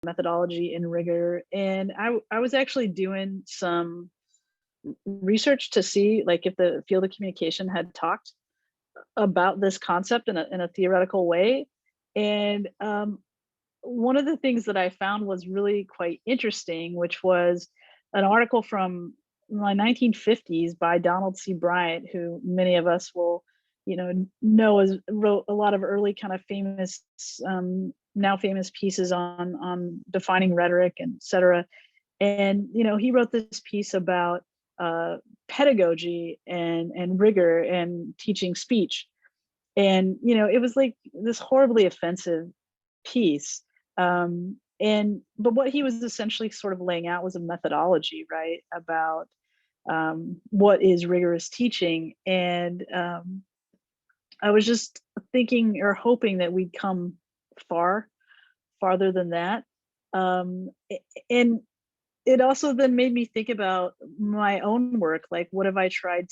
methodology in Rigor, and I was actually doing some research to see like if the field of communication had talked about this concept in a theoretical way. And one of the things that I found was really quite interesting, which was an article from the 1950s by Donald C. Bryant, who many of us will, know as wrote a lot of early kind of famous, now famous pieces on defining rhetoric and et cetera. And he wrote this piece about uh, pedagogy and rigor and teaching speech. And it was like this horribly offensive piece. And but what he was essentially sort of laying out was a methodology, right, about what is rigorous teaching. And I was just thinking or hoping that we'd come farther than that. And it also then made me think about my own work. Like, how have I tried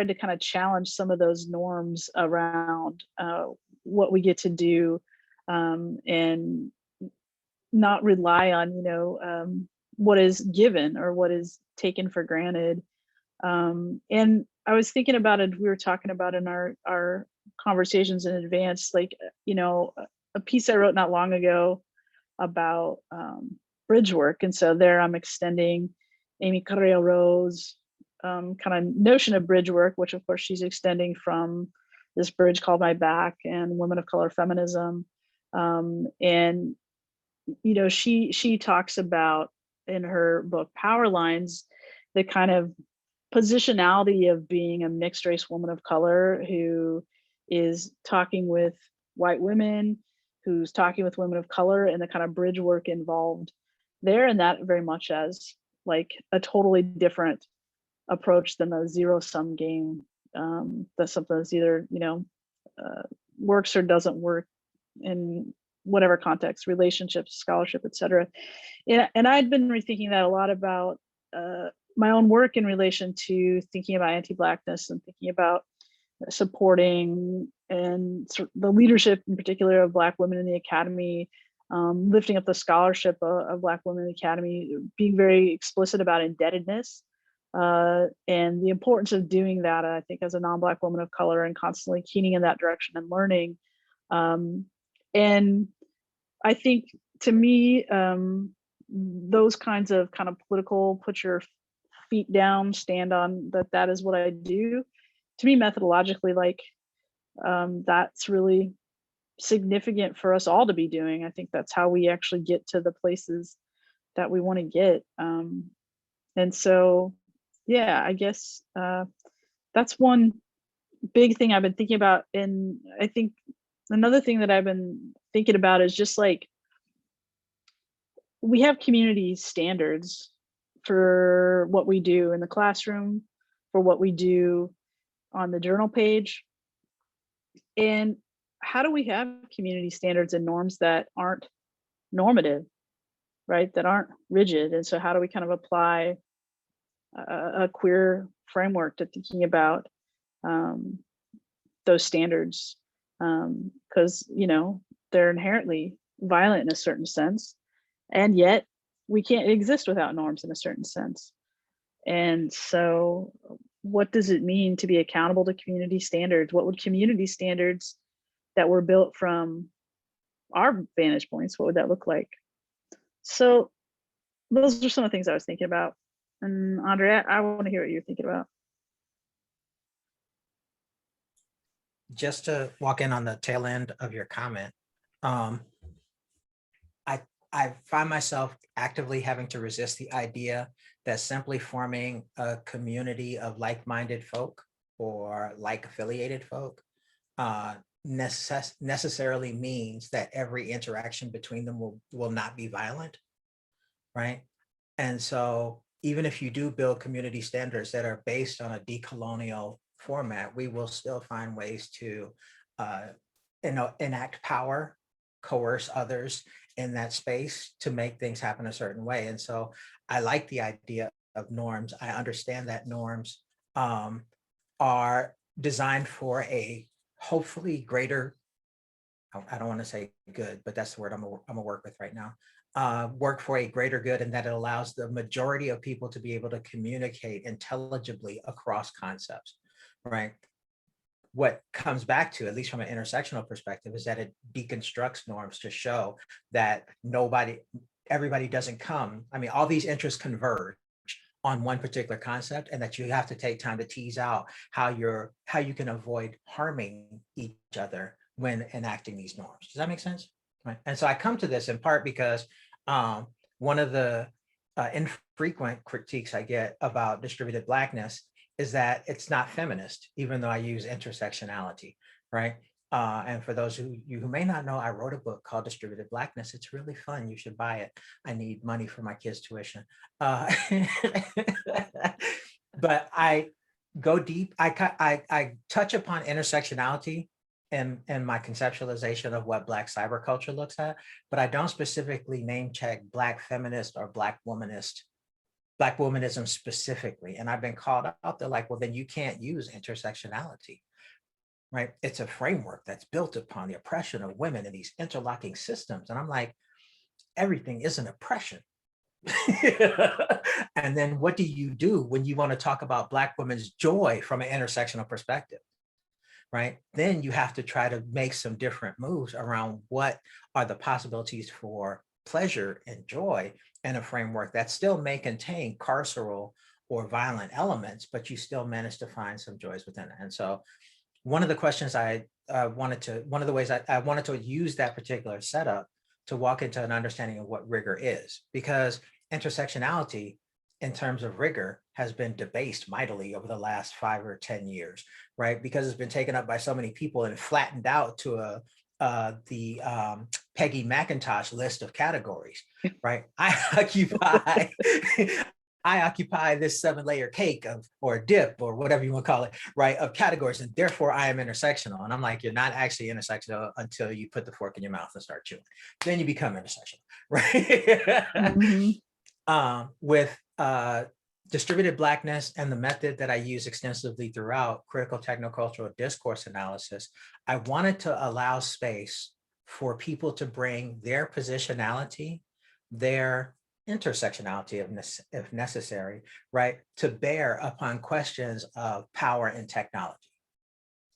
to kind of challenge some of those norms around what we get to do, and not rely on, what is given or what is taken for granted. And I was thinking about it, we were talking about in our conversations in advance, like, a piece I wrote not long ago about bridge work. And so there I'm extending Amy Carrillo's kind of notion of bridge work, which of course she's extending from this bridge called My Back and women of color feminism. And she talks about in her book Power Lines the kind of positionality of being a mixed race woman of color who is talking with white women, who's talking with women of color, and the kind of bridge work involved there. And that very much as like a totally different approach than the zero sum game. That's something that's either, works or doesn't work in whatever context, relationships, scholarship, etc. And I'd been rethinking that a lot about my own work in relation to thinking about anti-Blackness and thinking about supporting and the leadership in particular of Black women in the academy, lifting up the scholarship of Black women in the academy, being very explicit about indebtedness, and the importance of doing that, I think, as a non-Black woman of color, and constantly keening in that direction and learning. And I think, to me, those kinds of kind of political, put your feet down, stand on that is what I do. To me, methodologically, like, that's really significant for us all to be doing. I think that's how we actually get to the places that we want to get. And so, yeah, I guess that's one big thing I've been thinking about. And I think another thing that I've been thinking about is just like, we have community standards for what we do in the classroom, for what we do on the journal page. And how do we have community standards and norms that aren't normative, right? That aren't rigid? And so how do we kind of apply a queer framework to thinking about those standards? Because, they're inherently violent in a certain sense, and yet we can't exist without norms in a certain sense. And so what does it mean to be accountable to community standards? What would community standards that were built from our vantage points, what would that look like? So those are some of the things I was thinking about. And Andrea, I want to hear what you're thinking about. Just to walk in on the tail end of your comment, I find myself actively having to resist the idea that simply forming a community of like-minded folk or like-affiliated folk necessarily means that every interaction between them will not be violent, right? And so even if you do build community standards that are based on a decolonial format, we will still find ways to enact power, coerce others in that space to make things happen a certain way. And so I like the idea of norms. I understand that norms are designed for a hopefully greater I don't want to say good, but that's the word I'm gonna work with right now. Work for a greater good, and that it allows the majority of people to be able to communicate intelligibly across concepts, right? What comes back to, at least from an intersectional perspective, is that it deconstructs norms to show that everybody doesn't come. I mean, all these interests converge on one particular concept, and that you have to take time to tease out how you can avoid harming each other when enacting these norms. Does that make sense? Right. And so I come to this in part because one of the infrequent critiques I get about distributed Blackness is that it's not feminist, even though I use intersectionality, right? And for those who may not know, I wrote a book called Distributed Blackness. It's really fun. You should buy it. I need money for my kids' tuition. But I go deep. I touch upon intersectionality in my conceptualization of what Black cyberculture looks at, but I don't specifically name check Black feminist or Black womanism specifically. And I've been called out. They're like, well, then you can't use intersectionality, right? It's a framework that's built upon the oppression of women in these interlocking systems. And I'm like, everything is an oppression. And then what do you do when you want to talk about Black women's joy from an intersectional perspective? Right? Then you have to try to make some different moves around what are the possibilities for pleasure and joy in a framework that still may contain carceral or violent elements, but you still manage to find some joys within it. And so one of the questions one of the ways I wanted to use that particular setup to walk into an understanding of what rigor is, because intersectionality in terms of rigor has been debased mightily over the last 5 or 10 years, right? Because it's been taken up by so many people and flattened out to the Peggy McIntosh list of categories, right? I occupy this 7-layer cake or dip or whatever you want to call it, right, of categories, and therefore I am intersectional. And I'm like, you're not actually intersectional until you put the fork in your mouth and start chewing. Then you become intersectional, right? With distributed Blackness and the method that I use extensively throughout critical technocultural discourse analysis, I wanted to allow space for people to bring their positionality, their intersectionality if necessary, right, to bear upon questions of power and technology.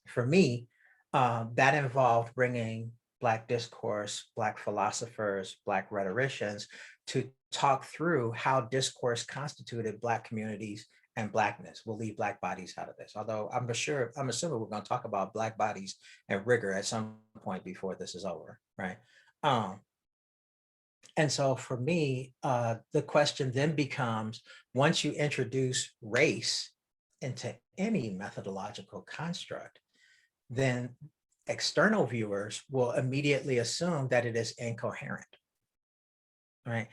For me, that involved bringing Black discourse, Black philosophers, Black rhetoricians to talk through how discourse constituted Black communities and Blackness. We'll leave Black bodies out of this, although I'm assuming we're going to talk about Black bodies and rigor at some point before this is over, right? And so for me, the question then becomes, once you introduce race into any methodological construct, then external viewers will immediately assume that it is incoherent, right?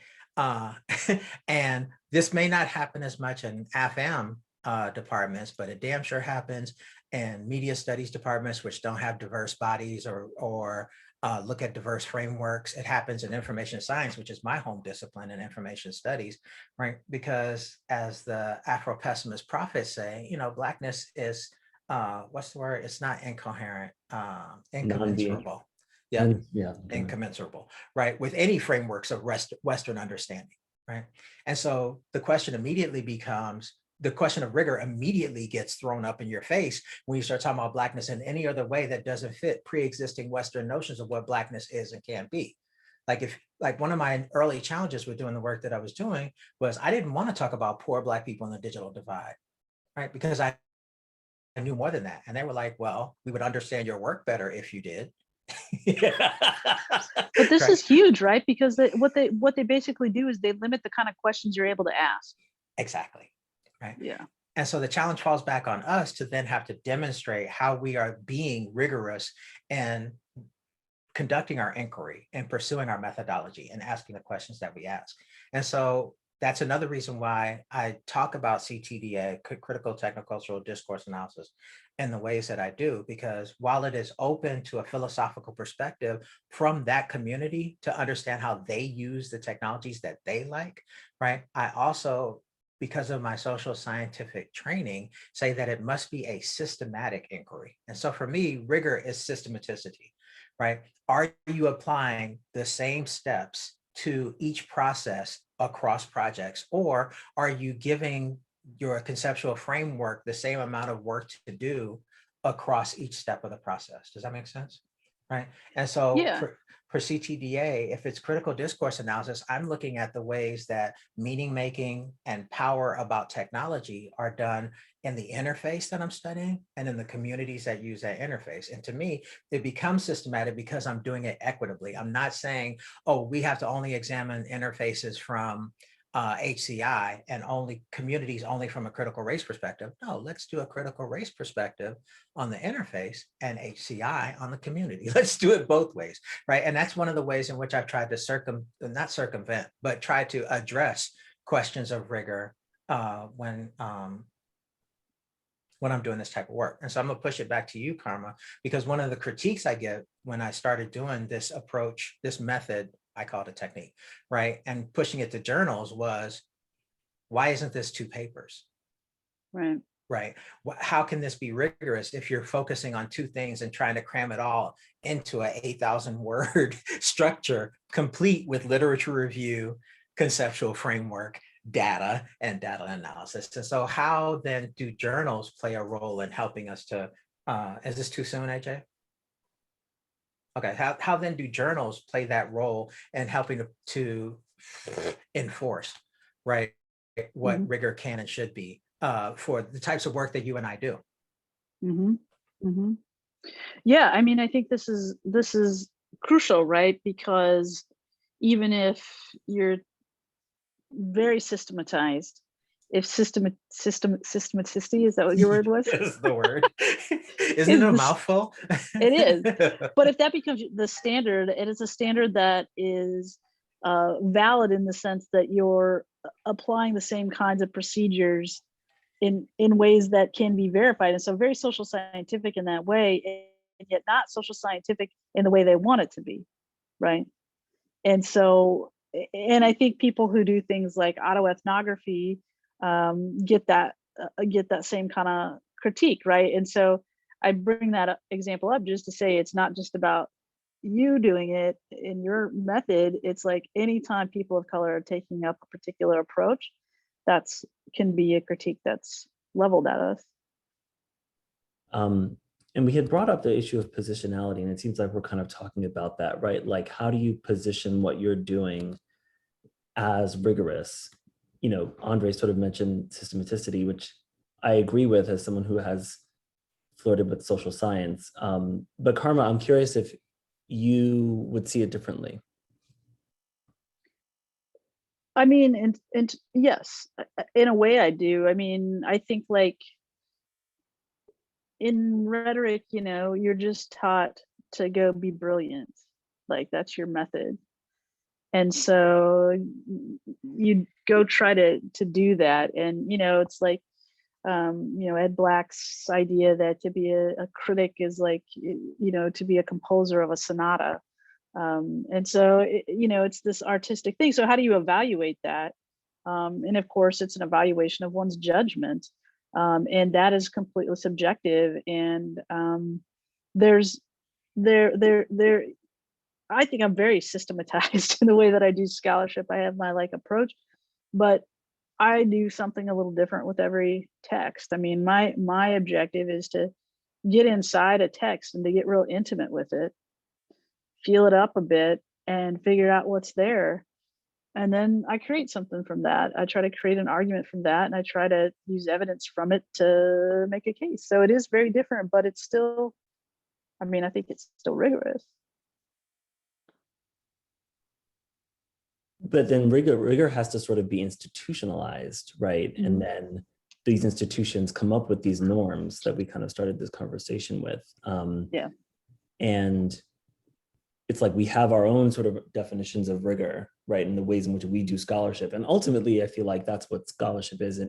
And this may not happen as much in AFM departments, but it damn sure happens in media studies departments, which don't have diverse bodies or look at diverse frameworks. It happens in information science, which is my home discipline in information studies, right? Because as the Afro-pessimist prophets say, Blackness is, what's the word? It's not incoherent, incommensurable. Yeah, incommensurable, right? With any frameworks of Western understanding, right? And so the question immediately becomes, the question of rigor immediately gets thrown up in your face when you start talking about Blackness in any other way that doesn't fit pre-existing Western notions of what Blackness is and can be. Like one of my early challenges with doing the work that I was doing was I didn't want to talk about poor Black people in the digital divide, right? Because I knew more than that. And they were like, well, we would understand your work better if you did. But this is huge, right? Because what they basically do is they limit the kind of questions you're able to ask. Exactly. Right. Yeah. And so the challenge falls back on us to then have to demonstrate how we are being rigorous and conducting our inquiry and pursuing our methodology and asking the questions that we ask. And so that's another reason why I talk about CTDA, critical technocultural discourse analysis, in the ways that I do, because while it is open to a philosophical perspective from that community to understand how they use the technologies that they like, right? I also, because of my social scientific training, say that it must be a systematic inquiry. And so for me, rigor is systematicity, right? Are you applying the same steps to each process across projects, or are you giving your conceptual framework the same amount of work to do across each step of the process? Does that make sense? Right. And so Yeah. for CTDA, if it's critical discourse analysis, I'm looking at the ways that meaning making and power about technology are done in the interface that I'm studying and in the communities that use that interface. And to me, it becomes systematic because I'm doing it equitably. I'm not saying, oh, we have to only examine interfaces from HCI and only communities only from a critical race perspective. No, let's do a critical race perspective on the interface and HCI on the community. Let's do it both ways, right? And that's one of the ways in which I've tried to not circumvent, but try to address questions of rigor when I'm doing this type of work. And so I'm gonna push it back to you, Karma, because one of the critiques I get when I started doing this approach, this method, I call it a technique, right? And pushing it to journals was, why isn't this 2 papers? Right. Right. How can this be rigorous if you're focusing on 2 things and trying to cram it all into a 8,000 word structure, complete with literature review, conceptual framework, data, and data analysis? And so how then do journals play a role in helping us to, is this too soon, AJ? Okay, how then do journals play that role in helping to enforce, right, what Mm-hmm. rigor can and should be for the types of work that you and I do? Mm-hmm. Mm-hmm. Yeah, I mean, I think this is crucial, right? Because even if you're very systematized, if systematicity, is that what your word was? Is the word. Isn't it Is a this mouthful? it is. But if that becomes the standard, it is a standard that is valid in the sense that you're applying the same kinds of procedures in ways that can be verified, and so very social scientific in that way, and yet not social scientific in the way they want it to be, right? And so, and I think people who do things like autoethnography get that same kind of critique, right? And so I bring that example up just to say it's not just about you doing it in your method. It's like anytime people of color are taking up a particular approach, that's can be a critique that's leveled at us. Um, and we had brought up the issue of positionality, and it seems like we're kind of talking about that, right? Like, how do you position what you're doing as rigorous? You know, Andre sort of mentioned systematicity, which I agree with as someone who has flirted with social science. But Karma, I'm curious if you would see it differently. I mean, and yes, in a way I do. I mean, I think like in rhetoric, you're just taught to go be brilliant. Like that's your method. And so you go try to do that. And it's like Ed Black's idea that to be a critic is like to be a composer of a sonata. And so it's this artistic thing. So how do you evaluate that? And of course, it's an evaluation of one's judgment, and that is completely subjective. And there's there. I think I'm very systematized in the way that I do scholarship. I have my like approach, but I do something a little different with every text. I mean, my objective is to get inside a text and to get real intimate with it, feel it up a bit, and figure out what's there. And then I create something from that. I try to create an argument from that, and I try to use evidence from it to make a case. So it is very different, but it's still, I mean, I think it's still rigorous. But then rigor has to sort of be institutionalized, right? Mm-hmm. And then these institutions come up with these norms that we kind of started this conversation with. Yeah. And it's like we have our own sort of definitions of rigor, right? And the ways in which we do scholarship. And ultimately, I feel like that's what scholarship is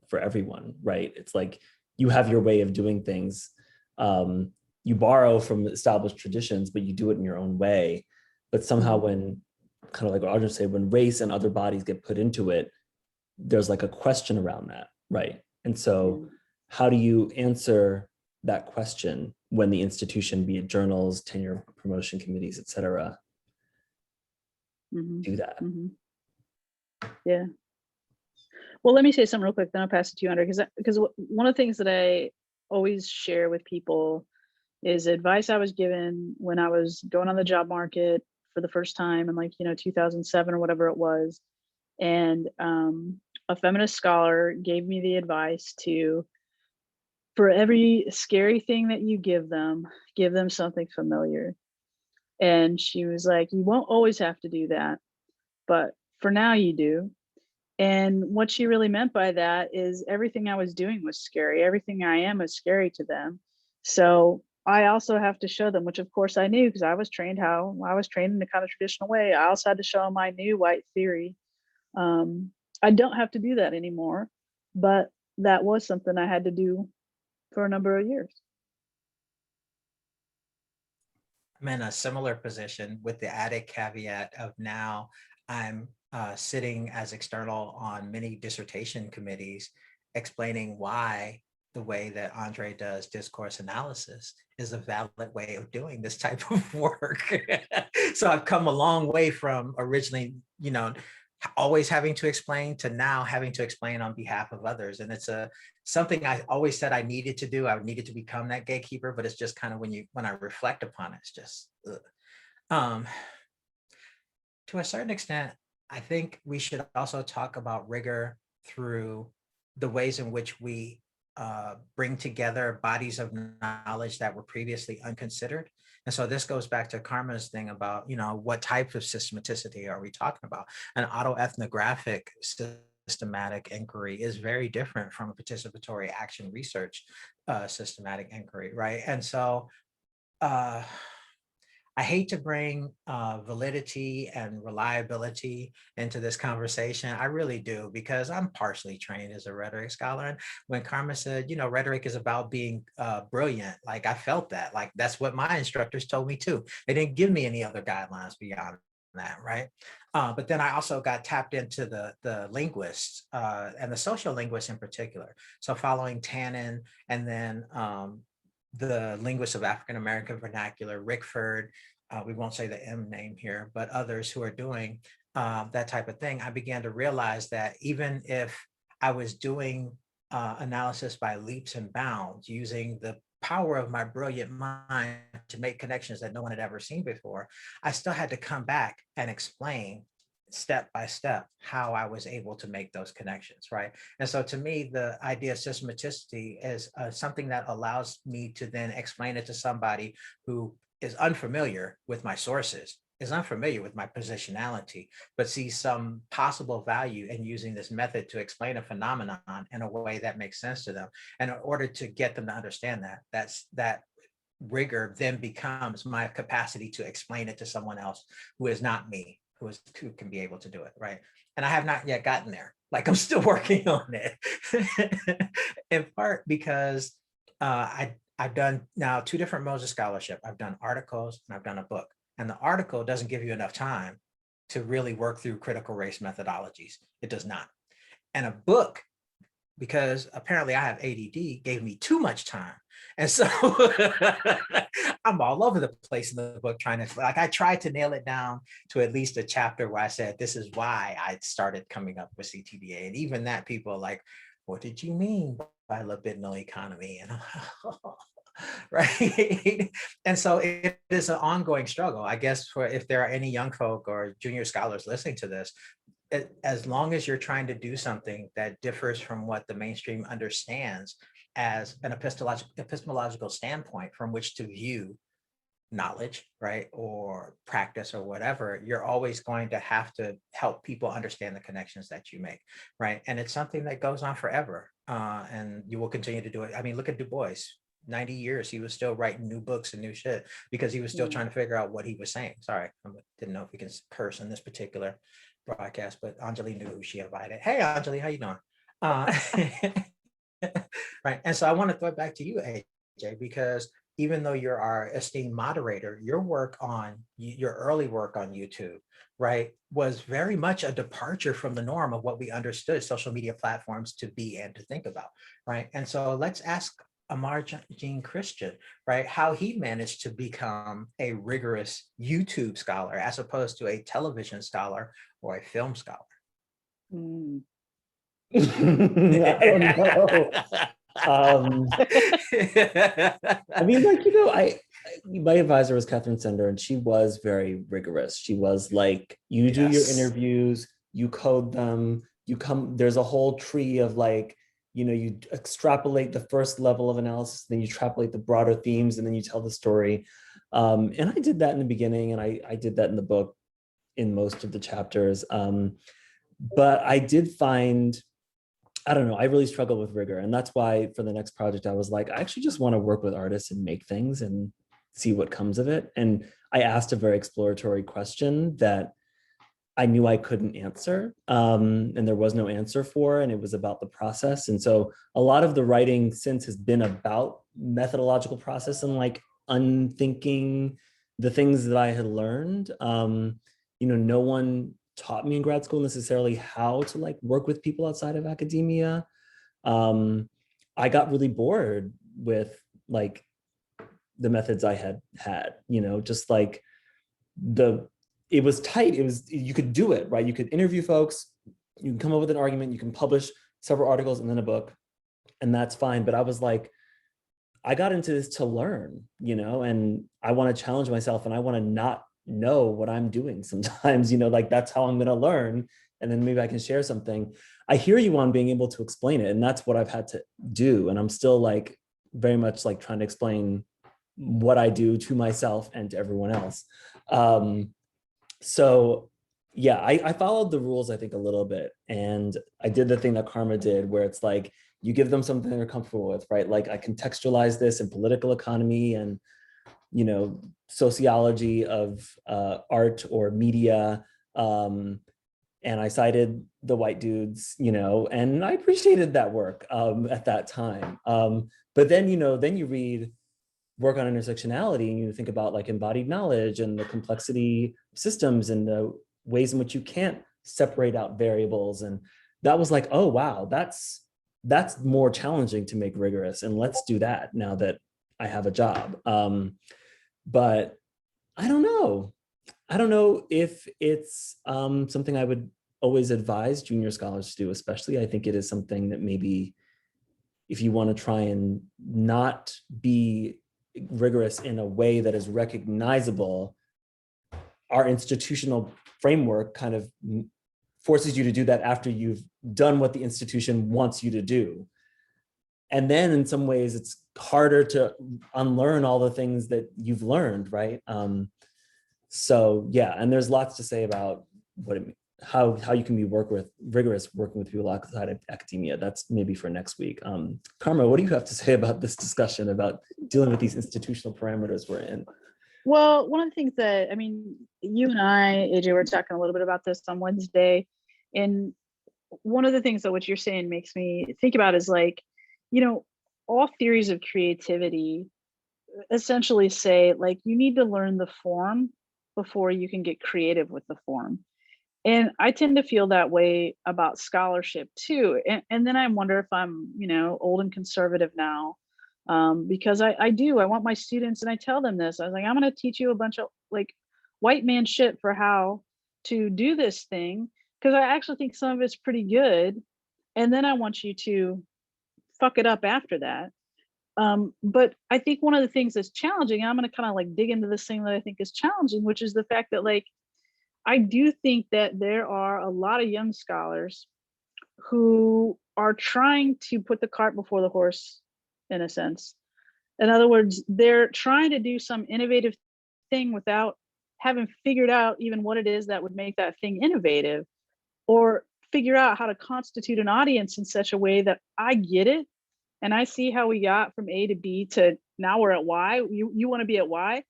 for everyone, right? It's like you have your way of doing things. You borrow from established traditions, but you do it in your own way. But somehow when, kind of like what I'll just say, when race and other bodies get put into it, there's like a question around that, right? And so how do you answer that question when the institution, be it journals, tenure promotion committees, et cetera, do that. Yeah. Well, let me say something real quick, then I'll pass it to you, Andre, because one of the things that I always share with people is advice I was given when I was going on the job market for the first time in, like, 2007 or whatever it was. And a feminist scholar gave me the advice to, for every scary thing that you give them something familiar. And she was like, you won't always have to do that, but for now you do. And what she really meant by that is everything I was doing was scary. Everything I am is scary to them. So I also have to show them, which of course I knew because I was trained in the kind of traditional way. I also had to show them my new white theory. I don't have to do that anymore, but that was something I had to do for a number of years. I'm in a similar position with the added caveat of now I'm sitting as external on many dissertation committees explaining why the way that Andre does discourse analysis is a valid way of doing this type of work. So I've come a long way from originally, always having to explain to now having to explain on behalf of others. And it's something I always said I needed to do. I needed to become that gatekeeper, but it's just kind of when I reflect upon it, it's just, to a certain extent, I think we should also talk about rigor through the ways in which we bring together bodies of knowledge that were previously unconsidered. And so this goes back to Karma's thing about, what type of systematicity are we talking about? An autoethnographic systematic inquiry is very different from a participatory action research systematic inquiry, right? And so I hate to bring validity and reliability into this conversation. I really do, because I'm partially trained as a rhetoric scholar. And when Karma said, rhetoric is about being brilliant, like I felt that, like that's what my instructors told me too. They didn't give me any other guidelines beyond that, right? But then I also got tapped into the linguists and the social linguists in particular. So following Tannen and then the linguists of African-American vernacular, Rickford, we won't say the M name here, but others who are doing that type of thing, I began to realize that even if I was doing analysis by leaps and bounds, using the power of my brilliant mind to make connections that no one had ever seen before, I still had to come back and explain step by step how I was able to make those connections, right? And so to me, the idea of systematicity is something that allows me to then explain it to somebody who is unfamiliar with my sources, is unfamiliar with my positionality, but sees some possible value in using this method to explain a phenomenon in a way that makes sense to them. And in order to get them to understand that rigor then becomes my capacity to explain it to someone else who is not me, who can be able to do it, right? And I have not yet gotten there. Like I'm still working on it, in part because I've done now 2 different modes of scholarship. I've done articles and I've done a book. And the article doesn't give you enough time to really work through critical race methodologies. It does not. And a book, because apparently I have ADD, gave me too much time. And so I'm all over the place in the book trying to, I tried to nail it down to at least a chapter where I said, this is why I started coming up with CTDA. And even that, people are like, what did you mean by libidinal economy? And right. And so it is an ongoing struggle, I guess, for if there are any young folk or junior scholars listening to this, as long as you're trying to do something that differs from what the mainstream understands as an epistemological standpoint from which to view knowledge, right, or practice or whatever, you're always going to have to help people understand the connections that you make, right? And it's something that goes on forever, and you will continue to do it. I mean, look at Du Bois. 90 years, he was still writing new books and new shit because he was still trying to figure out what he was saying. Sorry, I didn't know if we can curse in this particular broadcast, but Anjali knew who she invited. Hey, Anjali, how you doing? Right. And so I want to throw it back to you, AJ, because even though you're our esteemed moderator, your early work on YouTube, right, was very much a departure from the norm of what we understood social media platforms to be and to think about, right? And so let's ask Jean Christian, right? How he managed to become a rigorous YouTube scholar as opposed to a television scholar or a film scholar. Mm. I don't know. I mean, like, my advisor was Catherine Sender, and she was very rigorous. She was like, you do your interviews, you code them, there's a whole tree of like, you extrapolate the first level of analysis, then you extrapolate the broader themes, and then you tell the story. And I did that in the beginning, and I did that in the book in most of the chapters. But I did find, I don't know, I really struggle with rigor. And that's why for the next project, I was like, I actually just want to work with artists and make things and see what comes of it. And I asked a very exploratory question that I knew I couldn't answer, and there was no answer for, and it was about the process. And so a lot of the writing since has been about methodological process and like unthinking the things that I had learned. No one taught me in grad school necessarily how to like work with people outside of academia. I got really bored with like the methods I had, just like it was tight. You could do it, right? You could interview folks, you can come up with an argument, you can publish several articles and then a book, and that's fine. But I was like, I got into this to learn, and I want to challenge myself, and I want to not know what I'm doing sometimes, like that's how I'm going to learn. And then maybe I can share something. I hear you on being able to explain it. And that's what I've had to do. And I'm still like very much like trying to explain what I do to myself and to everyone else. So yeah, I followed the rules, I think, a little bit. And I did the thing that Karma did, where it's like, you give them something they're comfortable with, right? Like I contextualize this in political economy and, sociology of art or media. And I cited the white dudes, and I appreciated that work at that time. But then, then you read work on intersectionality and you think about like embodied knowledge and the complexity of systems and the ways in which you can't separate out variables. And that was like, oh, wow, that's more challenging to make rigorous. And let's do that now that I have a job. But I don't know. I don't know if it's something I would always advise junior scholars to do, especially. I think it is something that maybe if you want to try and not be rigorous in a way that is recognizable, our institutional framework kind of forces you to do that after you've done what the institution wants you to do. And then in some ways it's harder to unlearn all the things that you've learned, right? So yeah, and there's lots to say about how you can be rigorous working with people outside of academia. That's maybe for next week. Karma, what do you have to say about this discussion about dealing with these institutional parameters we're in? Well, one of the things that, you and I, AJ, were talking a little bit about this on Wednesday. And one of the things that what you're saying makes me think about is like, all theories of creativity essentially say like, you need to learn the form before you can get creative with the form. And I tend to feel that way about scholarship too. And then I wonder if I'm, old and conservative now, because I want my students, and I tell them this, I was like, I'm going to teach you a bunch of like white man shit for how to do this thing, because I actually think some of it's pretty good. And then I want you to fuck it up after that. But I think one of the things that's challenging, I'm going to kind of like dig into this thing that I think is challenging, which is the fact that like, I do think that there are a lot of young scholars who are trying to put the cart before the horse, in a sense. In other words, they're trying to do some innovative thing without having figured out even what it is that would make that thing innovative, or figure out how to constitute an audience in such a way that I get it and I see how we got from A to B to now we're at Y. You want to be at Y.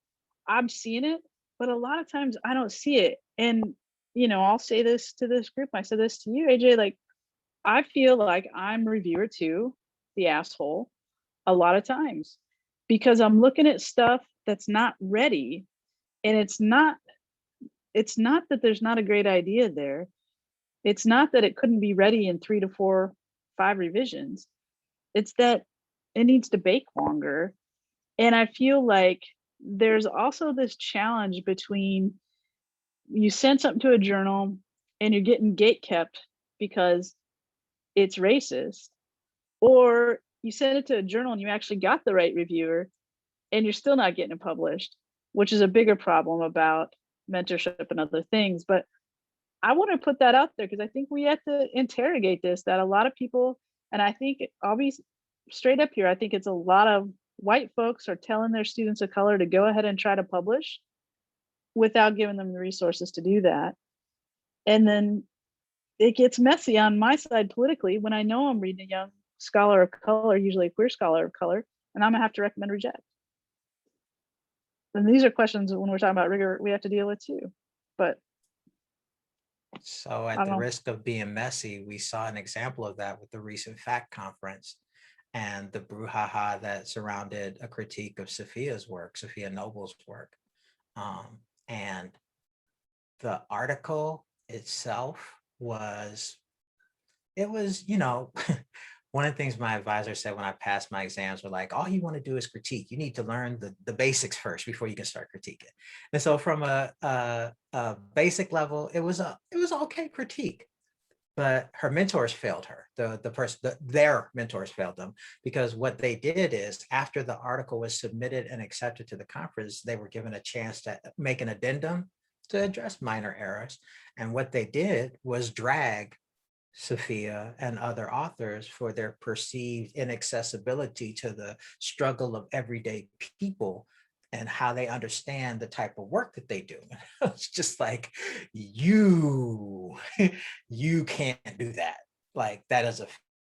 I'm seeing it, but a lot of times I don't see it. And, I'll say this to this group. I said this to you, AJ, like, I feel like I'm reviewer too, the asshole, a lot of times, because I'm looking at stuff that's not ready. And it's not that there's not a great idea there. It's not that it couldn't be ready in 3 to 4, 5 revisions. It's that it needs to bake longer. And I feel like there's also this challenge between you send something to a journal and you're getting gate kept because it's racist, or you send it to a journal and you actually got the right reviewer and you're still not getting it published, which is a bigger problem about mentorship and other things. But I want to put that out there because I think we have to interrogate this, that a lot of people, and I think I'll be straight up here, I think it's a lot of white folks are telling their students of color to go ahead and try to publish without giving them the resources to do that. And then it gets messy on my side politically when I know I'm reading a young scholar of color, usually a queer scholar of color, and I'm gonna have to recommend reject. And these are questions when we're talking about rigor we have to deal with too. But So I at don't the know. risk of being messy, we saw an example of that with the recent FACT conference and the brouhaha that surrounded a critique of Sophia's work, Sophia Noble's work. And the article itself was, you know, one of the things my advisor said when I passed my exams were like, all you want to do is critique. You need to learn the basics first before you can start critiquing. And so from a basic level, it was okay critique. But her mentors failed her. Their mentors failed them, because what they did is after the article was submitted and accepted to the conference, they were given a chance to make an addendum to address minor errors. And what they did was drag Sophia and other authors for their perceived inaccessibility to the struggle of everyday people and how they understand the type of work that they do. It's just like, you can't do that. Like, that is a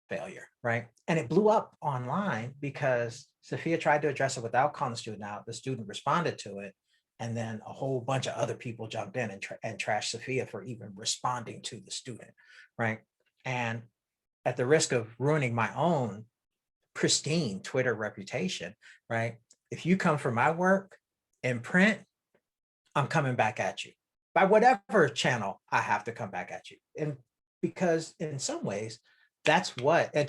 failure, right? And it blew up online because Sophia tried to address it without calling the student out. The student responded to it. And then a whole bunch of other people jumped in and trashed Sophia for even responding to the student, right? And at the risk of ruining my own pristine Twitter reputation, right? If you come for my work in print, I'm coming back at you by whatever channel I have to come back at you. And because in some ways, that's what the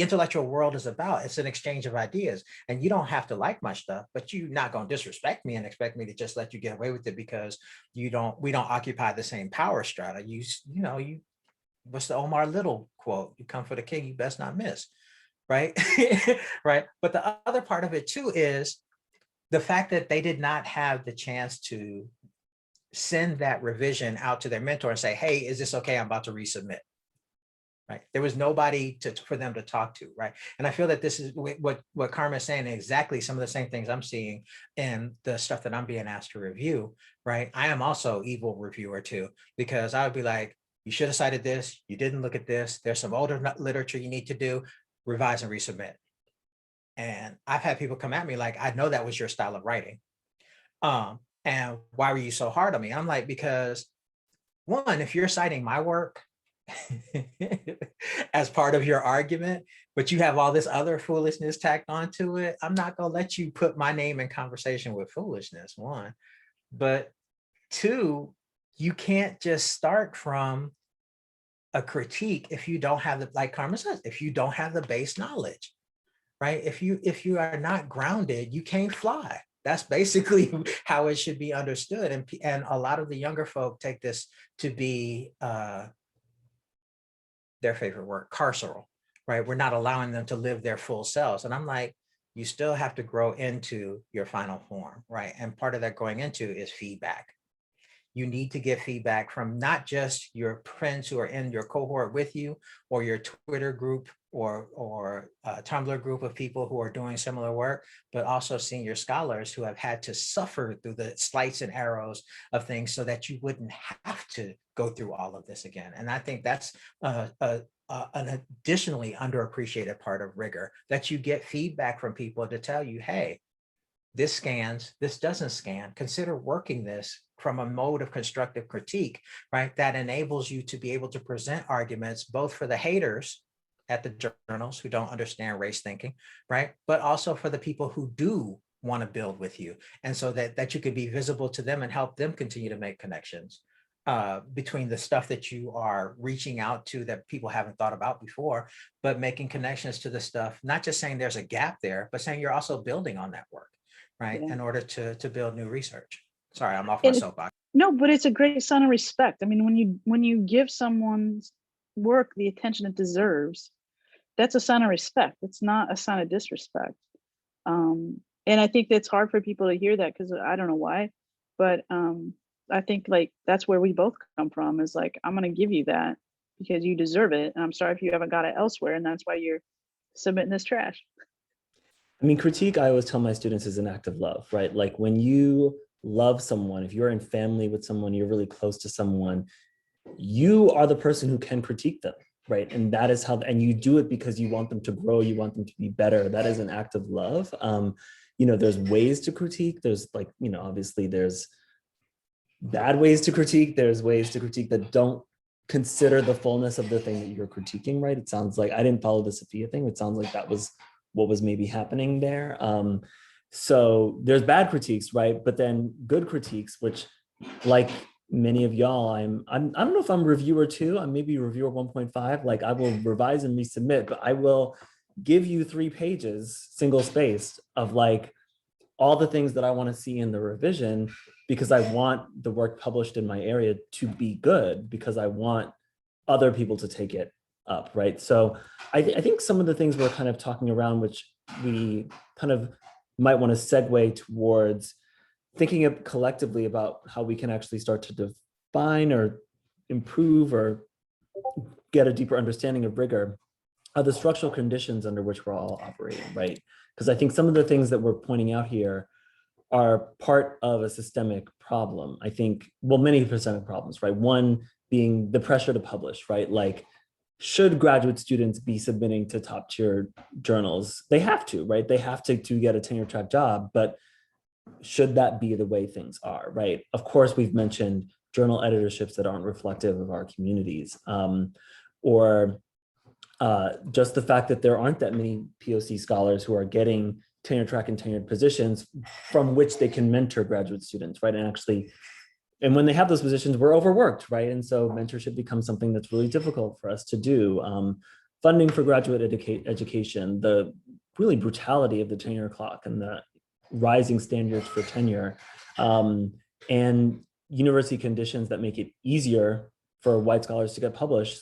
intellectual world is about. It's an exchange of ideas, and you don't have to like my stuff, but you're not going to disrespect me and expect me to just let you get away with it because we don't occupy the same power strata. What's the Omar Little quote? You come for the king, you best not miss, right? Right. But the other part of it too is the fact that they did not have the chance to send that revision out to their mentor and say, hey, is this okay? I'm about to resubmit. Right. There was nobody for them to talk to. Right. And I feel that this is what Karma is saying, exactly some of the same things I'm seeing in the stuff that I'm being asked to review. Right. I am also evil reviewer too, because I would be like, you should have cited this. You didn't look at this. There's some older literature you need to do, revise and resubmit. And I've had people come at me like, I know that was your style of writing. And why were you so hard on me? I'm like, because one, if you're citing my work as part of your argument, but you have all this other foolishness tacked onto it, I'm not going to let you put my name in conversation with foolishness, one. But two, you can't just start from a critique if you don't have the, like Karma says, if you don't have the base knowledge, right? If you are not grounded, you can't fly. That's basically how it should be understood. And a lot of the younger folk take this to be their favorite word, carceral, right? We're not allowing them to live their full selves. And I'm like, you still have to grow into your final form, right? And part of that growing into is feedback. You need to get feedback from not just your friends who are in your cohort with you, or your Twitter group or Tumblr group of people who are doing similar work, but also senior scholars who have had to suffer through the slights and arrows of things so that you wouldn't have to go through all of this again. And I think that's an additionally underappreciated part of rigor, that you get feedback from people to tell you, hey, this scans, this doesn't scan. Consider working this from a mode of constructive critique, right? That enables you to be able to present arguments both for the haters at the journals who don't understand race thinking, right? But also for the people who do want to build with you. And so that you could be visible to them and help them continue to make connections. between the stuff that you are reaching out to that people haven't thought about before, but making connections to the stuff, not just saying there's a gap there, but saying you're also building on that work, right? Yeah. In order to build new research. Sorry, I'm off my And soapbox. no, but it's a great sign of respect. I mean, when you give someone's work the attention it deserves, that's a sign of respect. It's not a sign of disrespect. And I think it's hard for people to hear that, because I don't know why, but I think like that's where we both come from, is like, I'm going to give you that because you deserve it. And I'm sorry if you haven't got it elsewhere. And that's why you're submitting this trash. I mean, critique, I always tell my students, is an act of love, right? Like when you love someone, if you're in family with someone, you're really close to someone, you are the person who can critique them, right? And that is how, and you do it because you want them to grow, you want them to be better. That is an act of love. You know, there's ways to critique. There's like, you know, obviously there's bad ways to critique. There's ways to critique that don't consider the fullness of the thing that you're critiquing, right? It sounds like, I didn't follow the Sophia thing. It sounds like that was what was maybe happening there. So there's bad critiques, right? But then good critiques, which, like many of y'all, I don't know if I'm reviewer 2, I'm maybe reviewer 1.5. Like I will revise and resubmit, but I will give you 3 pages, single spaced, of like all the things that I want to see in the revision, because I want the work published in my area to be good, because I want other people to take it up, right? So I think some of the things we're kind of talking around, which we kind of might want to segue towards thinking of collectively about how we can actually start to define or improve or get a deeper understanding of rigor, are the structural conditions under which we're all operating, right? Because I think some of the things that we're pointing out here are part of a systemic problem. I think, well, many systemic problems, right? One being the pressure to publish, right? Like, should graduate students be submitting to top tier journals? They have to, right? They have to get a tenure track job, but should that be the way things are, right? Of course, we've mentioned journal editorships that aren't reflective of our communities, or just the fact that there aren't that many POC scholars who are getting tenure track and tenured positions from which they can mentor graduate students, right? And when they have those positions, we're overworked, right? And so mentorship becomes something that's really difficult for us to do. Funding for graduate education, the really brutality of the tenure clock and the rising standards for tenure, and university conditions that make it easier for white scholars to get published,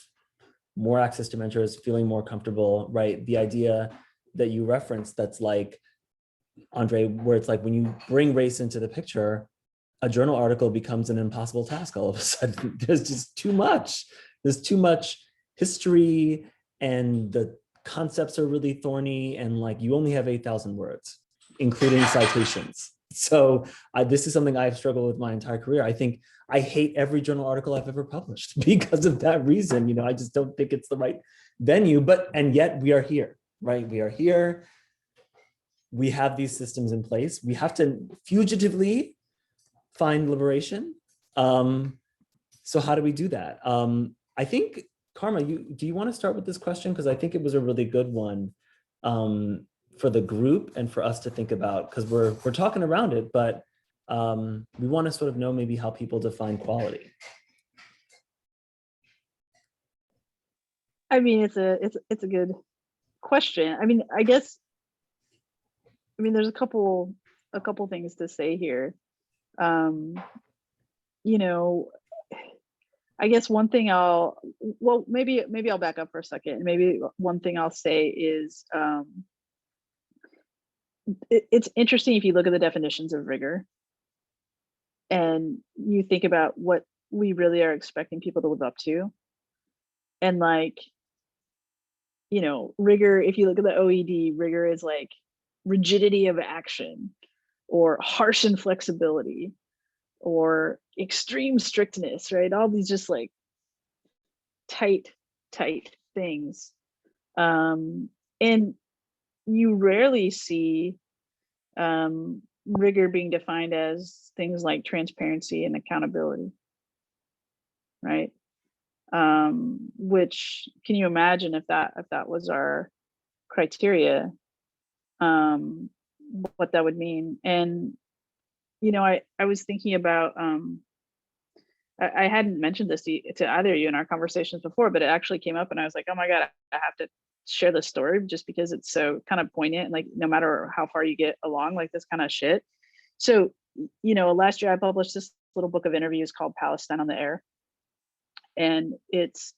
more access to mentors, feeling more comfortable, right? The idea that you referenced, that's like, Andre, where it's like when you bring race into the picture, a journal article becomes an impossible task all of a sudden. There's just too much. There's too much history, and the concepts are really thorny, and like you only have 8,000 words, including citations. So this is something I've struggled with my entire career. I think I hate every journal article I've ever published because of that reason. You know, I just don't think it's the right venue, and yet we are here, right? We are here. We have these systems in place. We have to fugitively find liberation. So how do we do that? I think, Karma, do you want to start with this question? Because I think it was a really good one for the group and for us to think about, because we're talking around it, but we want to sort of know maybe how people define quality. I mean, it's a good question. I mean, there's a couple things to say here. You know, I guess one thing maybe I'll back up for a second. Maybe one thing I'll say is it's interesting if you look at the definitions of rigor and you think about what we really are expecting people to live up to. And like, you know, rigor, if you look at the OED, rigor is like rigidity of action, or harsh inflexibility, or extreme strictness, right? All these just like tight things. And you rarely see rigor being defined as things like transparency and accountability, right? Which, can you imagine if that was our criteria, what that would mean? And you know, I was thinking about I hadn't mentioned this to either of you in our conversations before, but it actually came up and I was like, oh my God, I have to share this story just because it's so kind of poignant. Like no matter how far you get along, like this kind of shit. So, last year I published this little book of interviews called Palestine on the Air. And it's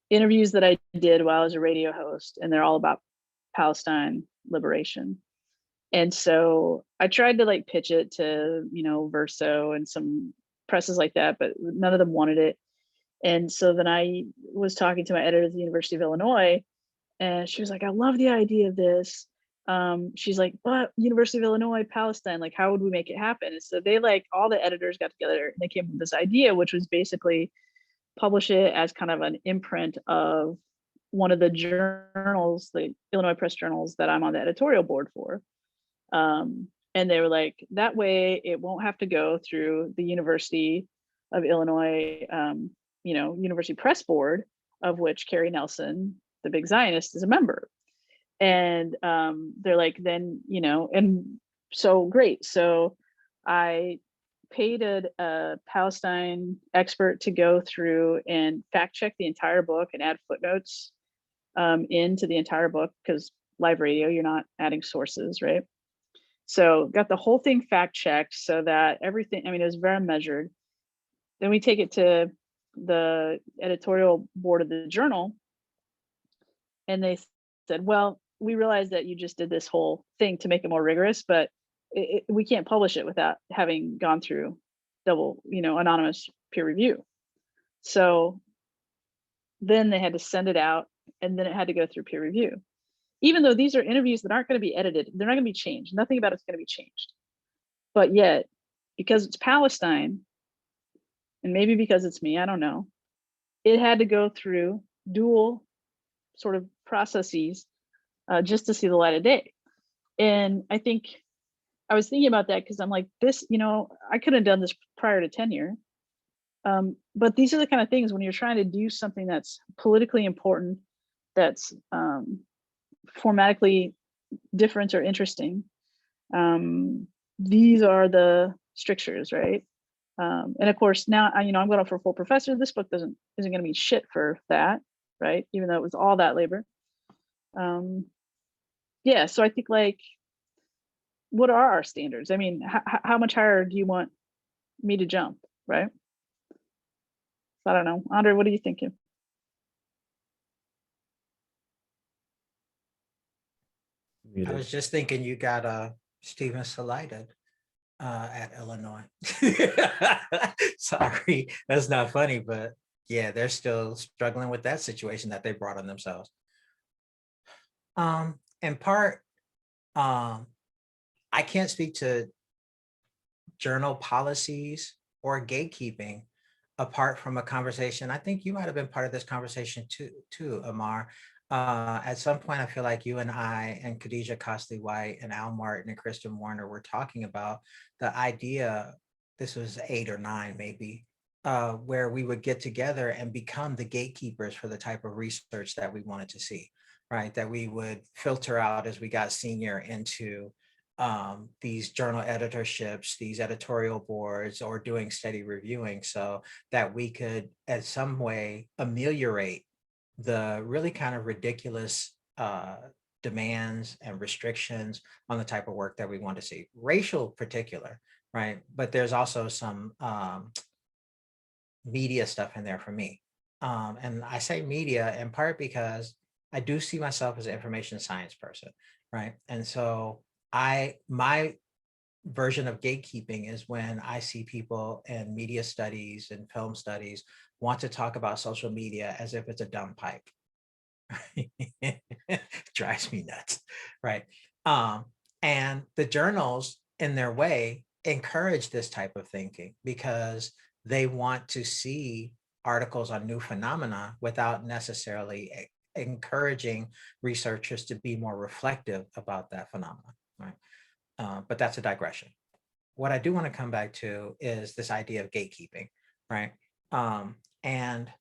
interviews that I did while I was a radio host, and they're all about Palestine liberation. And so I tried to like pitch it to, Verso and some presses like that, but none of them wanted it. And so then I was talking to my editor at the University of Illinois, and she was like, I love the idea of this. She's like, but University of Illinois, Palestine, like, how would we make it happen? And so they all the editors got together and they came up with this idea, which was basically publish it as kind of an imprint of one of the journals, the Illinois Press journals that I'm on the editorial board for. And they were like, that way it won't have to go through the University of Illinois, University Press Board, of which Carrie Nelson, the big Zionist, is a member. And they're like, then, and so great. So I paid a Palestine expert to go through and fact check the entire book and add footnotes into the entire book, because live radio, you're not adding sources, right? So got the whole thing fact checked so that everything, it was very measured. Then we take it to the editorial board of the journal, and they said, well, we realize that you just did this whole thing to make it more rigorous, but we can't publish it without having gone through double, anonymous peer review. So then they had to send it out, and then it had to go through peer review. Even though these are interviews that aren't going to be edited, they're not going to be changed. Nothing about it's going to be changed. But yet, because it's Palestine, and maybe because it's me, I don't know, it had to go through dual sort of processes just to see the light of day. And I think I was thinking about that because I'm like, this, I could have done this prior to tenure. But these are the kind of things when you're trying to do something that's politically important, that's formatically different or interesting. These are the strictures, right? And of course, now I'm going up for full professor. This book isn't going to be shit for that, right? Even though it was all that labor. Yeah, so I think like, what are our standards? How much higher do you want me to jump, right? I don't know. Andre, what are you thinking? I was just thinking you got Stephen Salighted at Illinois. Sorry, that's not funny, but yeah, they're still struggling with that situation that they brought on themselves. In part, I can't speak to journal policies or gatekeeping apart from a conversation. I think you might have been part of this conversation too, Amar. At some point, I feel like you and I and Khadijah Costley White and Al Martin and Kristen Warner were talking about the idea, this was 8 or 9 maybe, where we would get together and become the gatekeepers for the type of research that we wanted to see, right? That we would filter out as we got senior into these journal editorships, these editorial boards, or doing steady reviewing, so that we could in some way ameliorate the really kind of ridiculous demands and restrictions on the type of work that we want to see, racial particular, right? But there's also some media stuff in there for me. And I say media in part because I do see myself as an information science person, right? And so my version of gatekeeping is when I see people in media studies and film studies want to talk about social media as if it's a dumb pipe. Drives me nuts, right? And the journals, in their way, encourage this type of thinking because they want to see articles on new phenomena without necessarily encouraging researchers to be more reflective about that phenomenon, right? But that's a digression. What I do want to come back to is this idea of gatekeeping, right? And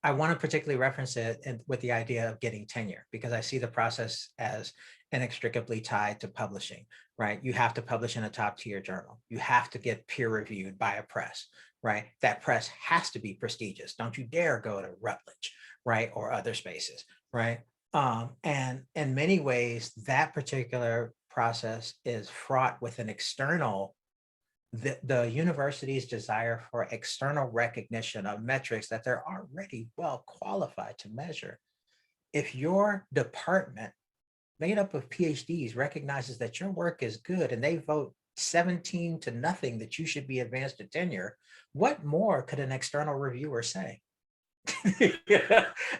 I want to particularly reference it with the idea of getting tenure, because I see the process as inextricably tied to publishing, right? You have to publish in a top tier journal. You have to get peer reviewed by a press, right? That press has to be prestigious. Don't you dare go to Rutledge, right? Or other spaces, right? And in many ways, that particular process is fraught with an external, the university's desire for external recognition of metrics that they're already well qualified to measure. If your department made up of PhDs recognizes that your work is good and they vote 17 to nothing that you should be advanced to tenure, what more could an external reviewer say?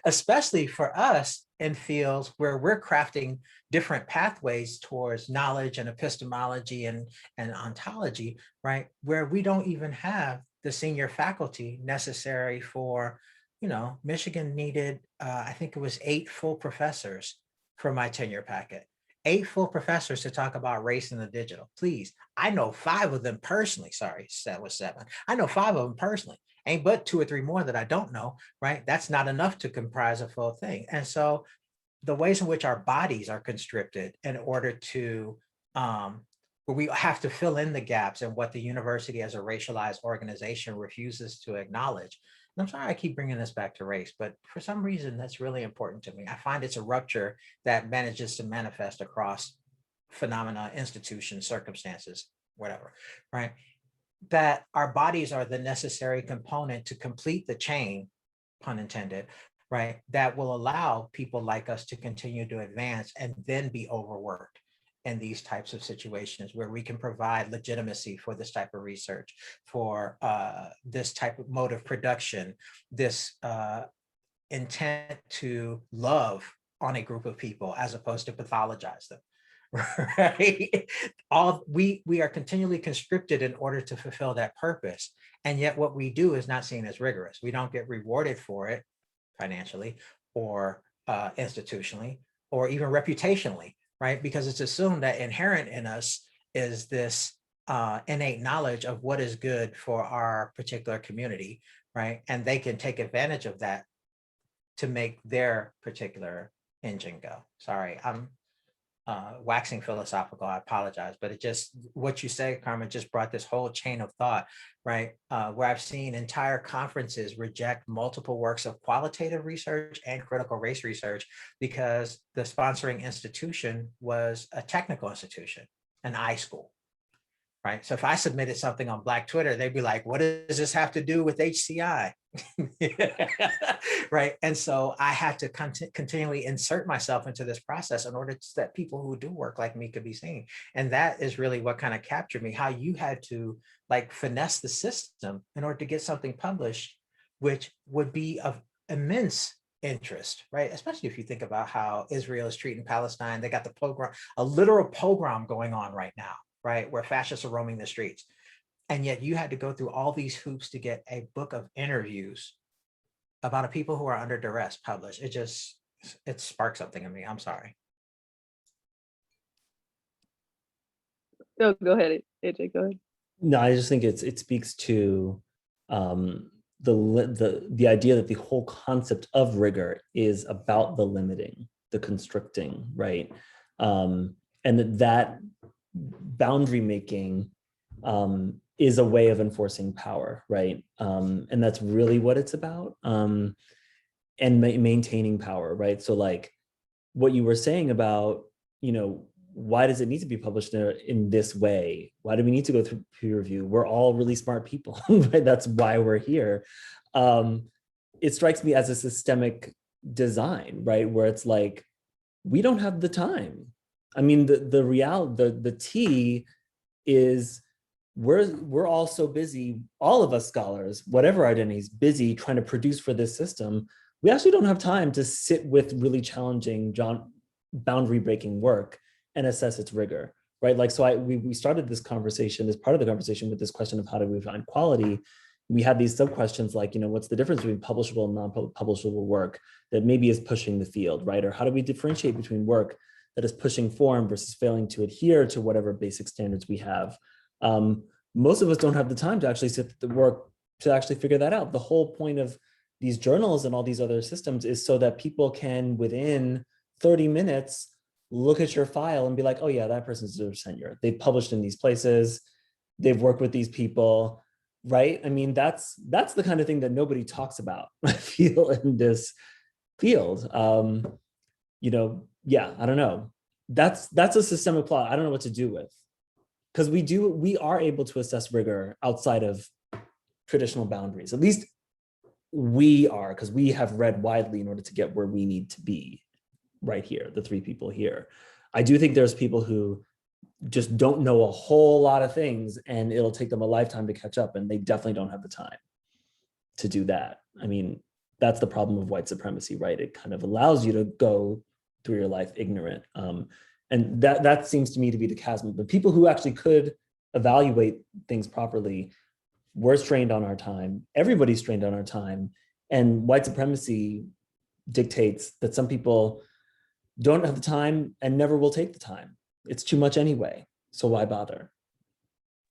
Especially for us in fields where we're crafting different pathways towards knowledge and epistemology and ontology, right? Where we don't even have the senior faculty necessary for, Michigan needed, I think it was 8 full professors for my tenure packet. 8 full professors to talk about race in the digital. Please, I know 5 of them personally. Sorry, that was 7. I know 5 of them personally. Ain't but 2 or 3 more that I don't know, right? That's not enough to comprise a full thing. And so the ways in which our bodies are constricted in order to, where we have to fill in the gaps in what the university as a racialized organization refuses to acknowledge. And I'm sorry I keep bringing this back to race, but for some reason that's really important to me. I find it's a rupture that manages to manifest across phenomena, institutions, circumstances, whatever, right? That our bodies are the necessary component to complete the chain, pun intended, right? That will allow people like us to continue to advance and then be overworked in these types of situations where we can provide legitimacy for this type of research, for this type of mode of production, this intent to love on a group of people as opposed to pathologize them. Right? We are continually conscripted in order to fulfill that purpose. And yet what we do is not seen as rigorous. We don't get rewarded for it financially or institutionally or even reputationally, right? Because it's assumed that inherent in us is this innate knowledge of what is good for our particular community, right? And they can take advantage of that to make their particular engine go. Sorry, I'm waxing philosophical, I apologize, but it just, what you say, Carmen, just brought this whole chain of thought, right? Where I've seen entire conferences reject multiple works of qualitative research and critical race research because the sponsoring institution was a technical institution, an iSchool, right? So if I submitted something on Black Twitter, they'd be like, what does this have to do with HCI? Right. And so I had to continually insert myself into this process in order that people who do work like me could be seen. And that is really what kind of captured me, how you had to like finesse the system in order to get something published, which would be of immense interest, right? Especially if you think about how Israel is treating Palestine. They got the pogrom, a literal pogrom going on right now, right? Where fascists are roaming the streets. And yet you had to go through all these hoops to get a book of interviews about a people who are under duress published. It sparked something in me. I'm sorry. Go ahead, AJ, go ahead. No, I just think it speaks to the idea that the whole concept of rigor is about the limiting, the constricting, right? And that boundary making is a way of enforcing power, right? And that's really what it's about, and maintaining power, right? So like what you were saying about, why does it need to be published in this way? Why do we need to go through peer review? We're all really smart people, right? That's why we're here. It strikes me as a systemic design, right? Where it's like, we don't have the time. I mean, the T is, we're all so busy, all of us scholars, whatever identities, busy trying to produce for this system. We actually don't have time to sit with really challenging boundary breaking work and assess its rigor, right? Like, so we started this conversation, as part of the conversation, with this question of how do we find quality. We had these sub questions like, what's the difference between publishable and non-publishable work that maybe is pushing the field, right? Or how do we differentiate between work that is pushing form versus failing to adhere to whatever basic standards we have? Most of us don't have the time to actually sit the work to actually figure that out. The whole point of these journals and all these other systems is so that people can, within 30 minutes, look at your file and be like, oh yeah, that person deserves tenure. They've published in these places, they've worked with these people, right? I mean, that's the kind of thing that nobody talks about, I feel, in this field. Yeah, I don't know. That's a systemic flaw I don't know what to do with, because we are able to assess rigor outside of traditional boundaries. At least we are, because we have read widely in order to get where we need to be right here, the three people here. I do think there's people who just don't know a whole lot of things and it'll take them a lifetime to catch up, and they definitely don't have the time to do that. I mean, that's the problem of white supremacy, right? It kind of allows you to go through your life ignorant. And that seems to me to be the chasm. The people who actually could evaluate things properly, we're strained on our time. Everybody's strained on our time. And white supremacy dictates that some people don't have the time and never will take the time. It's too much anyway. So why bother?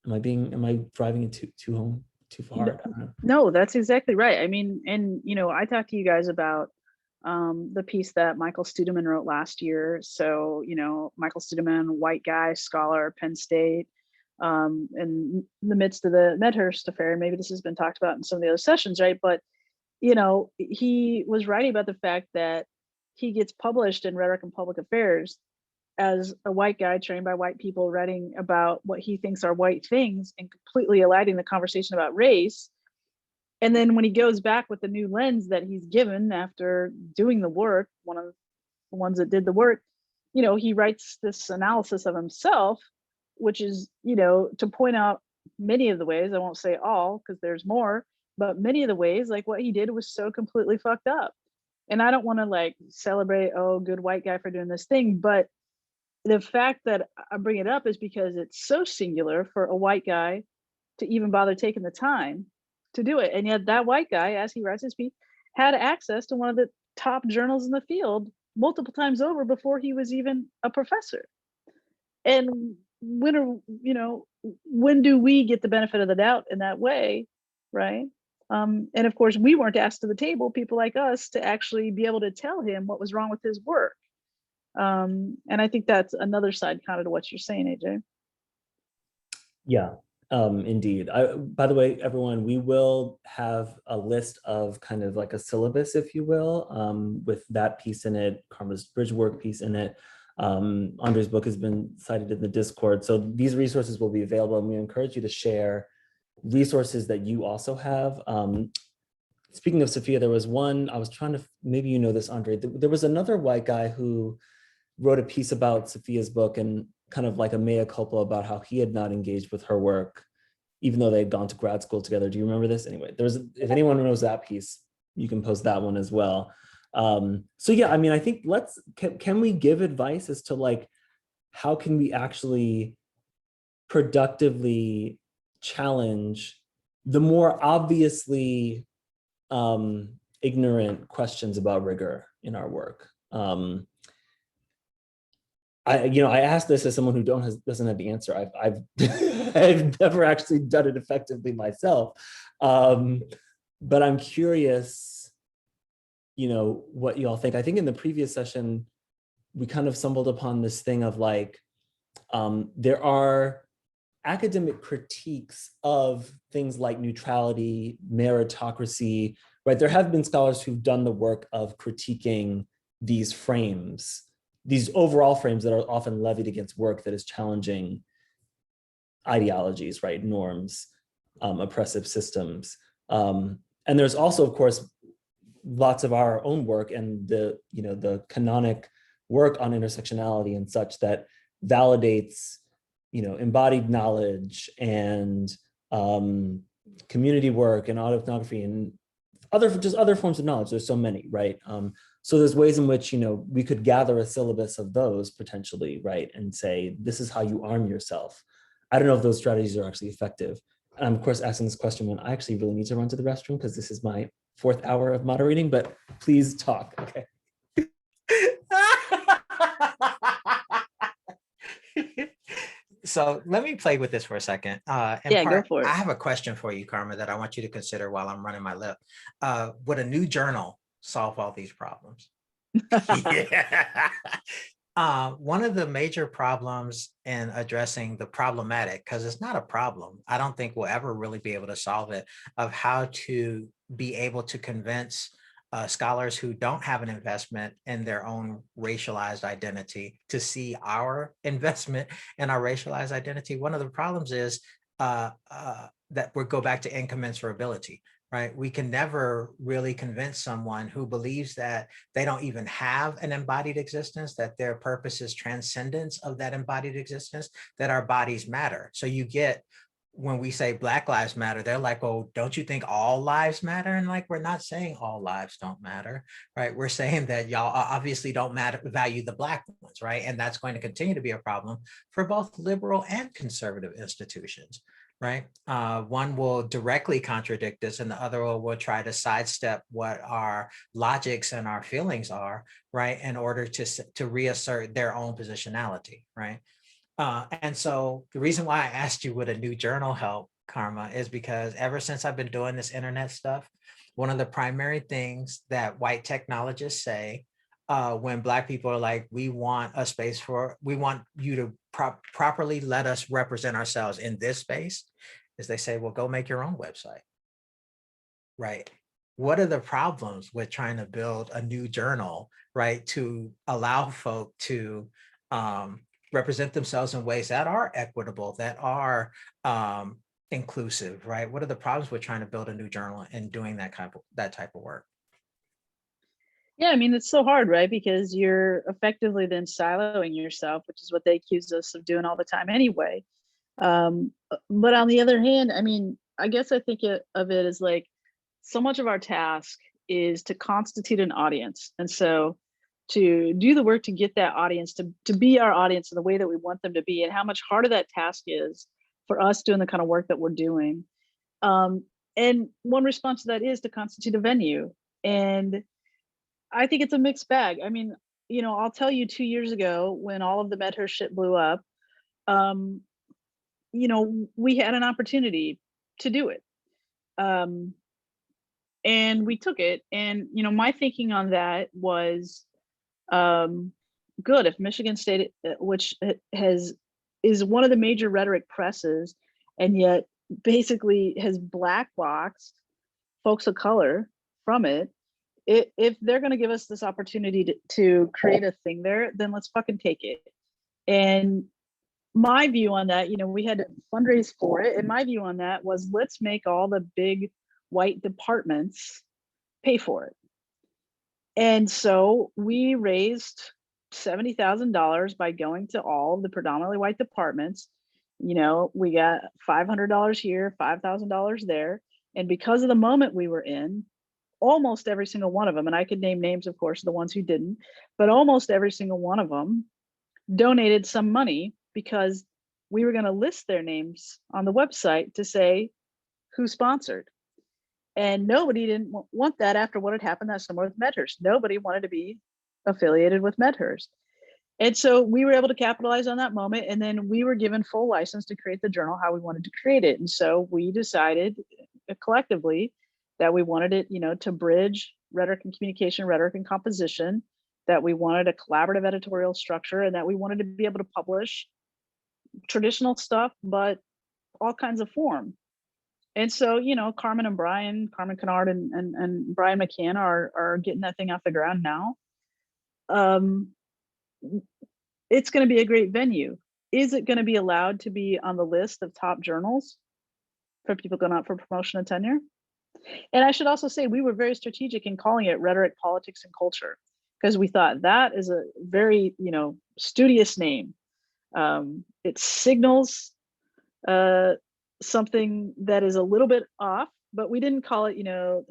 Am I driving it too far? No, that's exactly right. I mean, and I talked to you guys about the piece that Michael Studeman wrote last year. So, Michael Studeman, white guy, scholar, Penn State, in the midst of the Medhurst affair. Maybe this has been talked about in some of the other sessions, right? But, he was writing about the fact that he gets published in Rhetoric and Public Affairs as a white guy trained by white people, writing about what he thinks are white things and completely eliding the conversation about race. And then when he goes back with the new lens that he's given after doing the work, one of the ones that did the work, he writes this analysis of himself, which is, to point out many of the ways, I won't say all because there's more, but many of the ways, like what he did was so completely fucked up. And I don't want to celebrate, oh, good white guy for doing this thing, but the fact that I bring it up is because it's so singular for a white guy to even bother taking the time to do it. And yet that white guy, as he writes his piece, had access to one of the top journals in the field multiple times over before he was even a professor. And when do we get the benefit of the doubt in that way, right? And of course, we weren't asked to the table, people like us, to actually be able to tell him what was wrong with his work. And I think that's another side kind of to what you're saying, AJ. Yeah, indeed. By the way, everyone, we will have a list of kind of like a syllabus, if you will, with that piece in it, Karma's bridge work piece in it. Andre's book has been cited in the Discord. So these resources will be available, and we encourage you to share resources that you also have. Speaking of Sophia, there was one, I was trying to, maybe you know this, Andre, there was another white guy who wrote a piece about Sophia's book and kind of like a mea culpa about how he had not engaged with her work, even though they had gone to grad school together. Do you remember this? Anyway, if anyone knows that piece, you can post that one as well. So yeah, I mean, I think can we give advice as to how can we actually productively challenge the more obviously ignorant questions about rigor in our work? I asked this as someone who doesn't have the answer. I've I've never actually done it effectively myself, but I'm curious, what you all think. I think in the previous session we kind of stumbled upon this thing of there are academic critiques of things like neutrality, meritocracy, right? There have been scholars who've done the work of critiquing these frames, these overall frames that are often levied against work that is challenging ideologies, right? Norms, oppressive systems. And there's also, of course, lots of our own work and the canonic work on intersectionality and such that validates, embodied knowledge and community work and autoethnography and other forms of knowledge. There's so many, right? So there's ways in which, we could gather a syllabus of those potentially, right? And say, this is how you arm yourself. I don't know if those strategies are actually effective. And I'm of course asking this question when I actually really need to run to the restroom because this is my 4th hour of moderating, but please talk, okay? So let me play with this for a second. Go for it. I have a question for you, Karma, that I want you to consider while I'm running my lip. Would a new journal solve all these problems? Yeah. One of the major problems in addressing the problematic, because it's not a problem, I don't think we'll ever really be able to solve it, of how to be able to convince scholars who don't have an investment in their own racialized identity to see our investment in our racialized identity. One of the problems is that we go back to incommensurability, right? We can never really convince someone who believes that they don't even have an embodied existence, that their purpose is transcendence of that embodied existence, that our bodies matter. So you get, when we say Black Lives Matter, they're like, oh, don't you think all lives matter? And like, we're not saying all lives don't matter, right? We're saying that y'all obviously don't value the Black ones, right? And that's going to continue to be a problem for both liberal and conservative institutions, right? One will directly contradict this and the other will try to sidestep what our logics and our feelings are, right? In order to reassert their own positionality, right? And so the reason why I asked you would a new journal help, Karma, is because ever since I've been doing this internet stuff, one of the primary things that white technologists say when Black people are like, we want a space we want you to properly let us represent ourselves in this space, is they say, well, go make your own website, right? What are the problems with trying to build a new journal, right, to allow folk to represent themselves in ways that are equitable, that are inclusive, right? What are the problems with trying to build a new journal and doing that type of work? Yeah, I mean, it's so hard, right? Because you're effectively then siloing yourself, which is what they accuse us of doing all the time anyway. But on the other hand, I mean, I guess I think of it as like, so much of our task is to constitute an audience. And so to do the work to get that audience to be our audience in the way that we want them to be, and how much harder that task is for us doing the kind of work that we're doing. And one response to that is to constitute a venue. And I think it's a mixed bag. I mean, you know, I'll tell you 2 years ago when all of the Medhurst shit blew up, um, you know, we had an opportunity to do it. And we took it. And, you know, my thinking on that was, good, if Michigan State, which is one of the major rhetoric presses, and yet basically has black boxed folks of color from it, if they're going to give us this opportunity to create a thing there, then let's fucking take it. And my view on that, you know, we had to fundraise for it, and my view on that was, let's make all the big white departments pay for it. And so we raised $70,000 by going to all the predominantly white departments. You know, we got $500 here, $5,000 there. And because of the moment we were in, almost every single one of them, and I could name names, of course, the ones who didn't, but almost every single one of them donated some money, because we were going to list their names on the website to say who sponsored. And nobody didn't want that after what had happened that summer with Medhurst. Nobody wanted to be affiliated with Medhurst. And so we were able to capitalize on that moment. And then we were given full license to create the journal how we wanted to create it. And so we decided collectively that we wanted it, you know, to bridge rhetoric and communication, rhetoric and composition, that we wanted a collaborative editorial structure, and that we wanted to be able to publish traditional stuff, but all kinds of form. And so, you know, Carmen Kennard and Brian McCann are getting that thing off the ground now. It's going to be a great venue. Is it going to be allowed to be on the list of top journals for people going out for promotion and tenure? And I should also say, we were very strategic in calling it Rhetoric, Politics, and Culture, because we thought that is a very, you know, studious name. It signals something that is a little bit off, but we didn't call it, you know,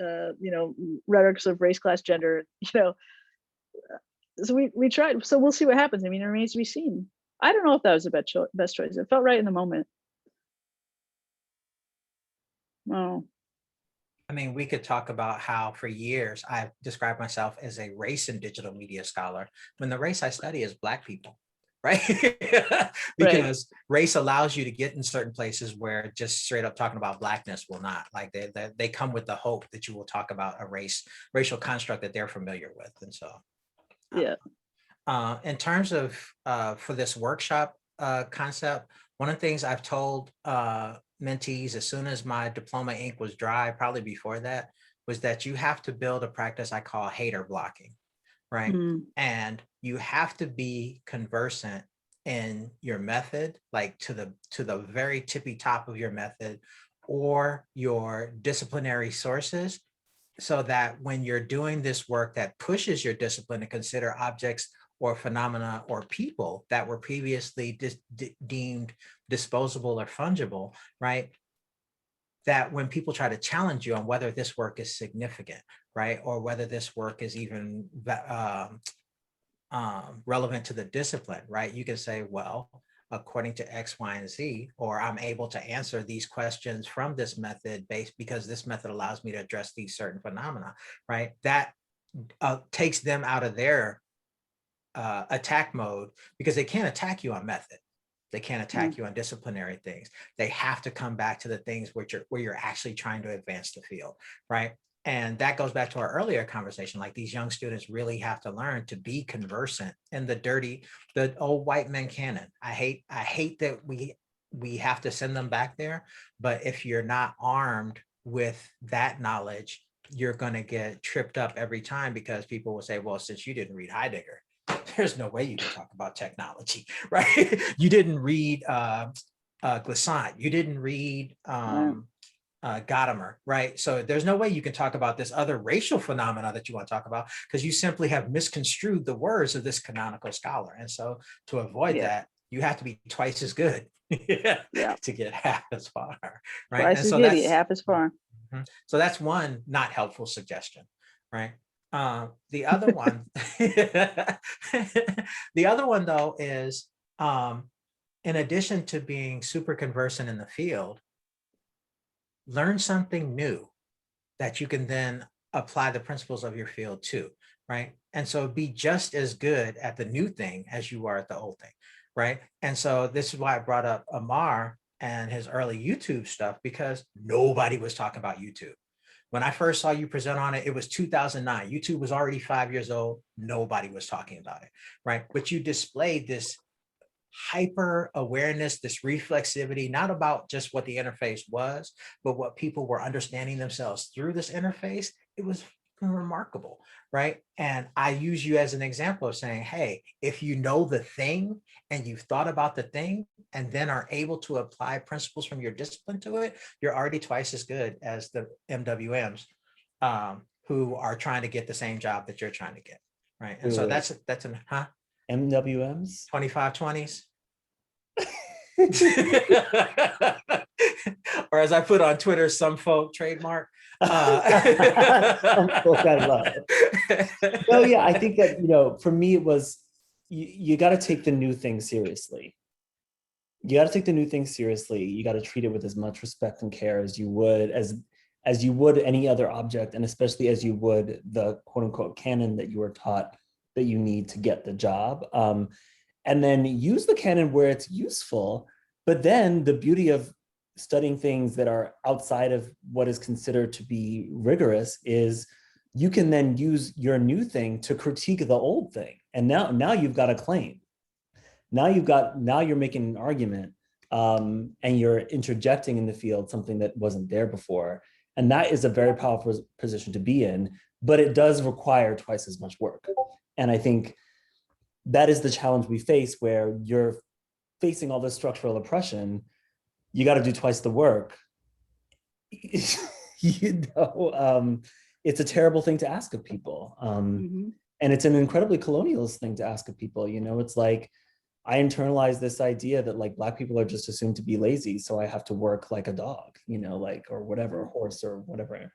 rhetorics of race, class, gender, you know. So we tried. So we'll see what happens. I mean, it remains to be seen. I don't know if that was the best choice. It felt right in the moment. Oh. I mean, we could talk about how for years I've described myself as a race and digital media scholar, when the race I study is Black people, right? Because race allows you to get in certain places where just straight up talking about Blackness will not. Like they come with the hope that you will talk about a racial construct that they're familiar with. And so, yeah. In terms of for this workshop concept, one of the things I've told mentees as soon as my diploma ink was dry, probably before that, was that you have to build a practice I call hater blocking, right? Mm. And you have to be conversant in your method, like to the very tippy top of your method or your disciplinary sources, so that when you're doing this work that pushes your discipline to consider objects or phenomena or people that were previously deemed disposable or fungible, right? That when people try to challenge you on whether this work is significant, right? Or whether this work is even relevant to the discipline, right? You can say, well, according to X, Y, and Z, or I'm able to answer these questions from this method based because this method allows me to address these certain phenomena, right? That takes them out of their attack mode, because they can't attack you on method. They can't attack you on disciplinary things. They have to come back to the things where you're actually trying to advance the field, right? And that goes back to our earlier conversation. Like, these young students really have to learn to be conversant in the old white men canon. I hate that we have to send them back there, but if you're not armed with that knowledge, you're going to get tripped up every time, because people will say, well, since you didn't read Heidegger, there's no way you can talk about technology, right? You didn't read Glissant, you didn't read Gadamer, right? So there's no way you can talk about this other racial phenomena that you want to talk about, because you simply have misconstrued the words of this canonical scholar. And so to avoid that, you have to be twice as good to get half as far, right? Twice And as so good, half as far. So that's one not helpful suggestion, right? The other one, the other one though is, in addition to being super conversant in the field, learn something new that you can then apply the principles of your field to, right? And so be just as good at the new thing as you are at the old thing, right? And so this is why I brought up Amar and his early YouTube stuff, because nobody was talking about YouTube. When I first saw you present on it, it was 2009. YouTube was already 5 years old. Nobody was talking about it, right? But you displayed this hyper awareness, this reflexivity, not about just what the interface was, but what people were understanding themselves through this interface. It was remarkable, right? And I use you as an example of saying, hey, if you know the thing and you've thought about the thing and then are able to apply principles from your discipline to it, you're already twice as good as the MWMs who are trying to get the same job that you're trying to get, right? And so that's an MWMs 2520s. Or as I put on Twitter, some folk trademark. Some folk I love. No, yeah, I think that, you know, for me, it was, you got to take the new thing seriously. You got to take the new thing seriously. You got to treat it with as much respect and care as you would any other object, and especially as you would the quote unquote canon that you were taught that you need to get the job. And then use the canon where it's useful. But then the beauty of studying things that are outside of what is considered to be rigorous is you can then use your new thing to critique the old thing. And now you've got a claim. Now you're making an argument, and you're interjecting in the field something that wasn't there before. And that is a very powerful position to be in, but it does require twice as much work. And I think that is the challenge we face, where you're facing all this structural oppression. You got to do twice the work. It's a terrible thing to ask of people. And it's an incredibly colonialist thing to ask of people. You know, it's like, I internalized this idea that like Black people are just assumed to be lazy, so I have to work like a dog, you know, like, or whatever, a horse or whatever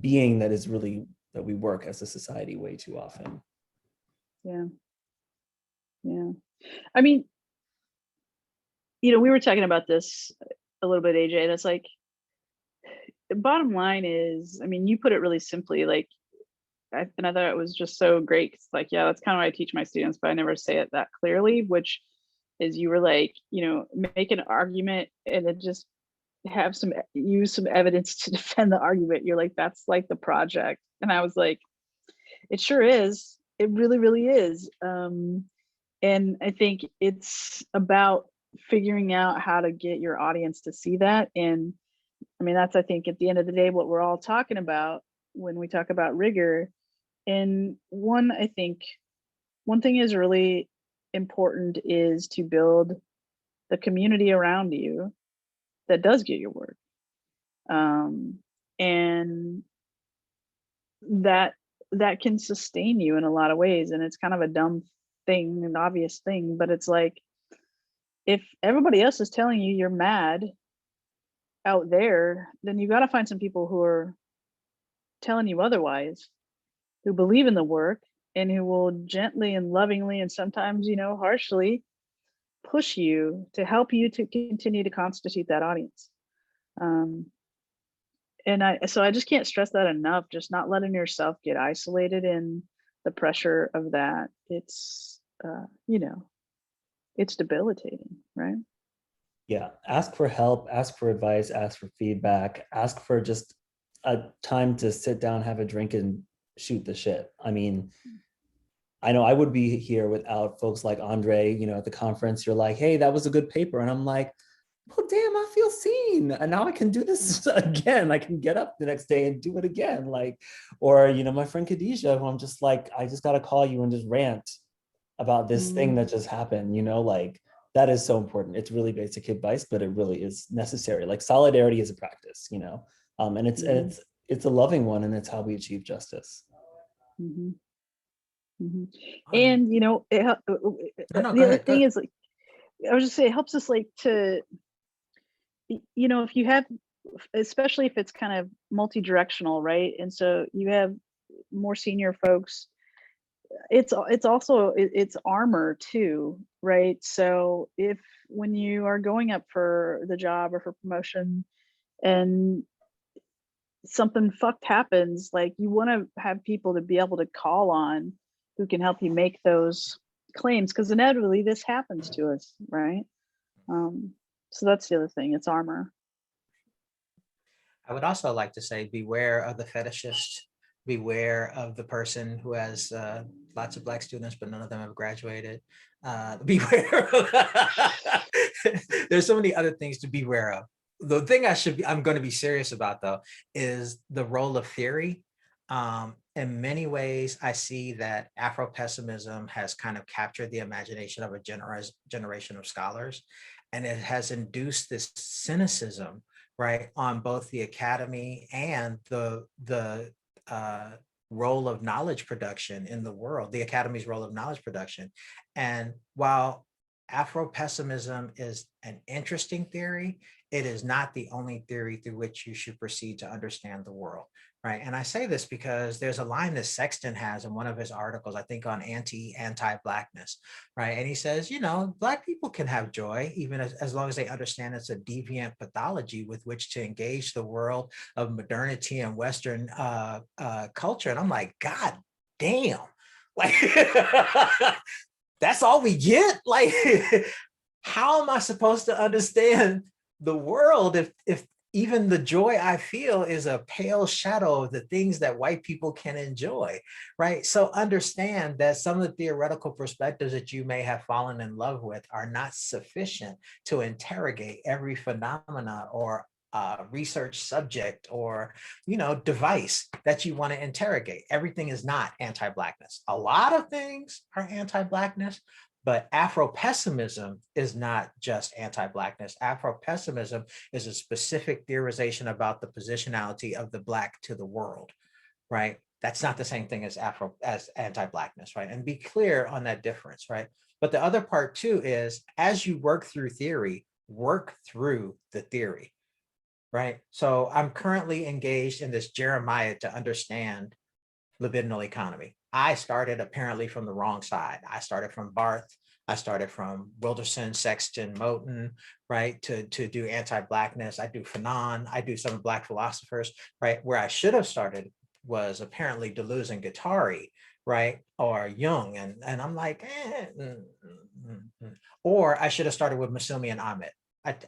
being that we work as a society way too often. Yeah. I mean, you know, we were talking about this a little bit, AJ, and it's like, the bottom line is, I mean, you put it really simply, like, I thought it was just so great. It's like, yeah, that's kind of what I teach my students, but I never say it that clearly, which is, you were like, you know, make an argument and then just use some evidence to defend the argument. You're like, that's like the project. And I was like, it sure is. It really, really is. And I think it's about figuring out how to get your audience to see that. And I mean, that's, I think, at the end of the day, what we're all talking about when we talk about rigor. And I think one thing is really important is to build the community around you that does get your work. And that can sustain you in a lot of ways. And it's kind of a dumb thing, an obvious thing, but it's like, if everybody else is telling you you're mad out there, then you got to find some people who are telling you otherwise, who believe in the work and who will gently and lovingly and sometimes, harshly push you to help you to continue to constitute that audience. And I just can't stress that enough, just not letting yourself get isolated in the pressure of that. It's, it's debilitating, right? Yeah, ask for help, ask for advice, ask for feedback, ask for just a time to sit down, have a drink, and shoot the shit. I mean, I know I would be here without folks like Andre, at the conference. You're like, hey, that was a good paper. And I'm like, well, damn, I feel seen. And now I can do this again. I can get up the next day and do it again. Or, my friend Khadijah, who I'm just like, I just got to call you and just rant about this thing that just happened, that is so important. It's really basic advice, but it really is necessary. Like solidarity is a practice, and it's a loving one, and it's how we achieve justice. Mm-hmm. Mm-hmm. And the other thing is, like, I was just saying, it helps us to, if you have, especially if it's kind of multi-directional, right? And so you have more senior folks. It's also it's armor too, right? So when you are going up for the job or for promotion and something fucked happens, like, you want to have people to be able to call on who can help you make those claims, because inevitably this happens to us, right? So that's the other thing, it's armor. I would also like to say, beware of the fetishist, beware of the person who has lots of Black students, but none of them have graduated. Beware. There's so many other things to beware of. The thing I'm going to be serious about, though, is the role of theory. In many ways, I see that Afro-pessimism has kind of captured the imagination of a generation of scholars, and it has induced this cynicism, right, on both the academy and the role of knowledge production in the world, the academy's role of knowledge production. And while Afro-pessimism is an interesting theory, it is not the only theory through which you should proceed to understand the world, right? And I say this because there's a line that Sexton has in one of his articles, I think on anti-Blackness, right? And he says, Black people can have joy, even as long as they understand it's a deviant pathology with which to engage the world of modernity and Western culture. And I'm like, God damn, like, that's all we get? Like, how am I supposed to understand the world if even the joy I feel is a pale shadow of the things that white people can enjoy, right? So understand that some of the theoretical perspectives that you may have fallen in love with are not sufficient to interrogate every phenomena or research subject or, device that you want to interrogate. Everything is not anti-Blackness. A lot of things are anti-Blackness, but Afro-pessimism is not just anti-Blackness. Afro-pessimism is a specific theorization about the positionality of the Black to the world, right? That's not the same thing as anti-Blackness, right? And be clear on that difference, right? But the other part too is, as you work through theory, work through the theory, right? So I'm currently engaged in this Jeremiah to understand libidinal economy. I started apparently from the wrong side. I started from Barth. I started from Wilderson, Sexton, Moten, right, to do anti-Blackness. I do Fanon. I do some Black philosophers, right? Where I should have started was apparently Deleuze and Guattari, right, or Jung. And I'm like, Or I should have started with Masumi and Ahmed.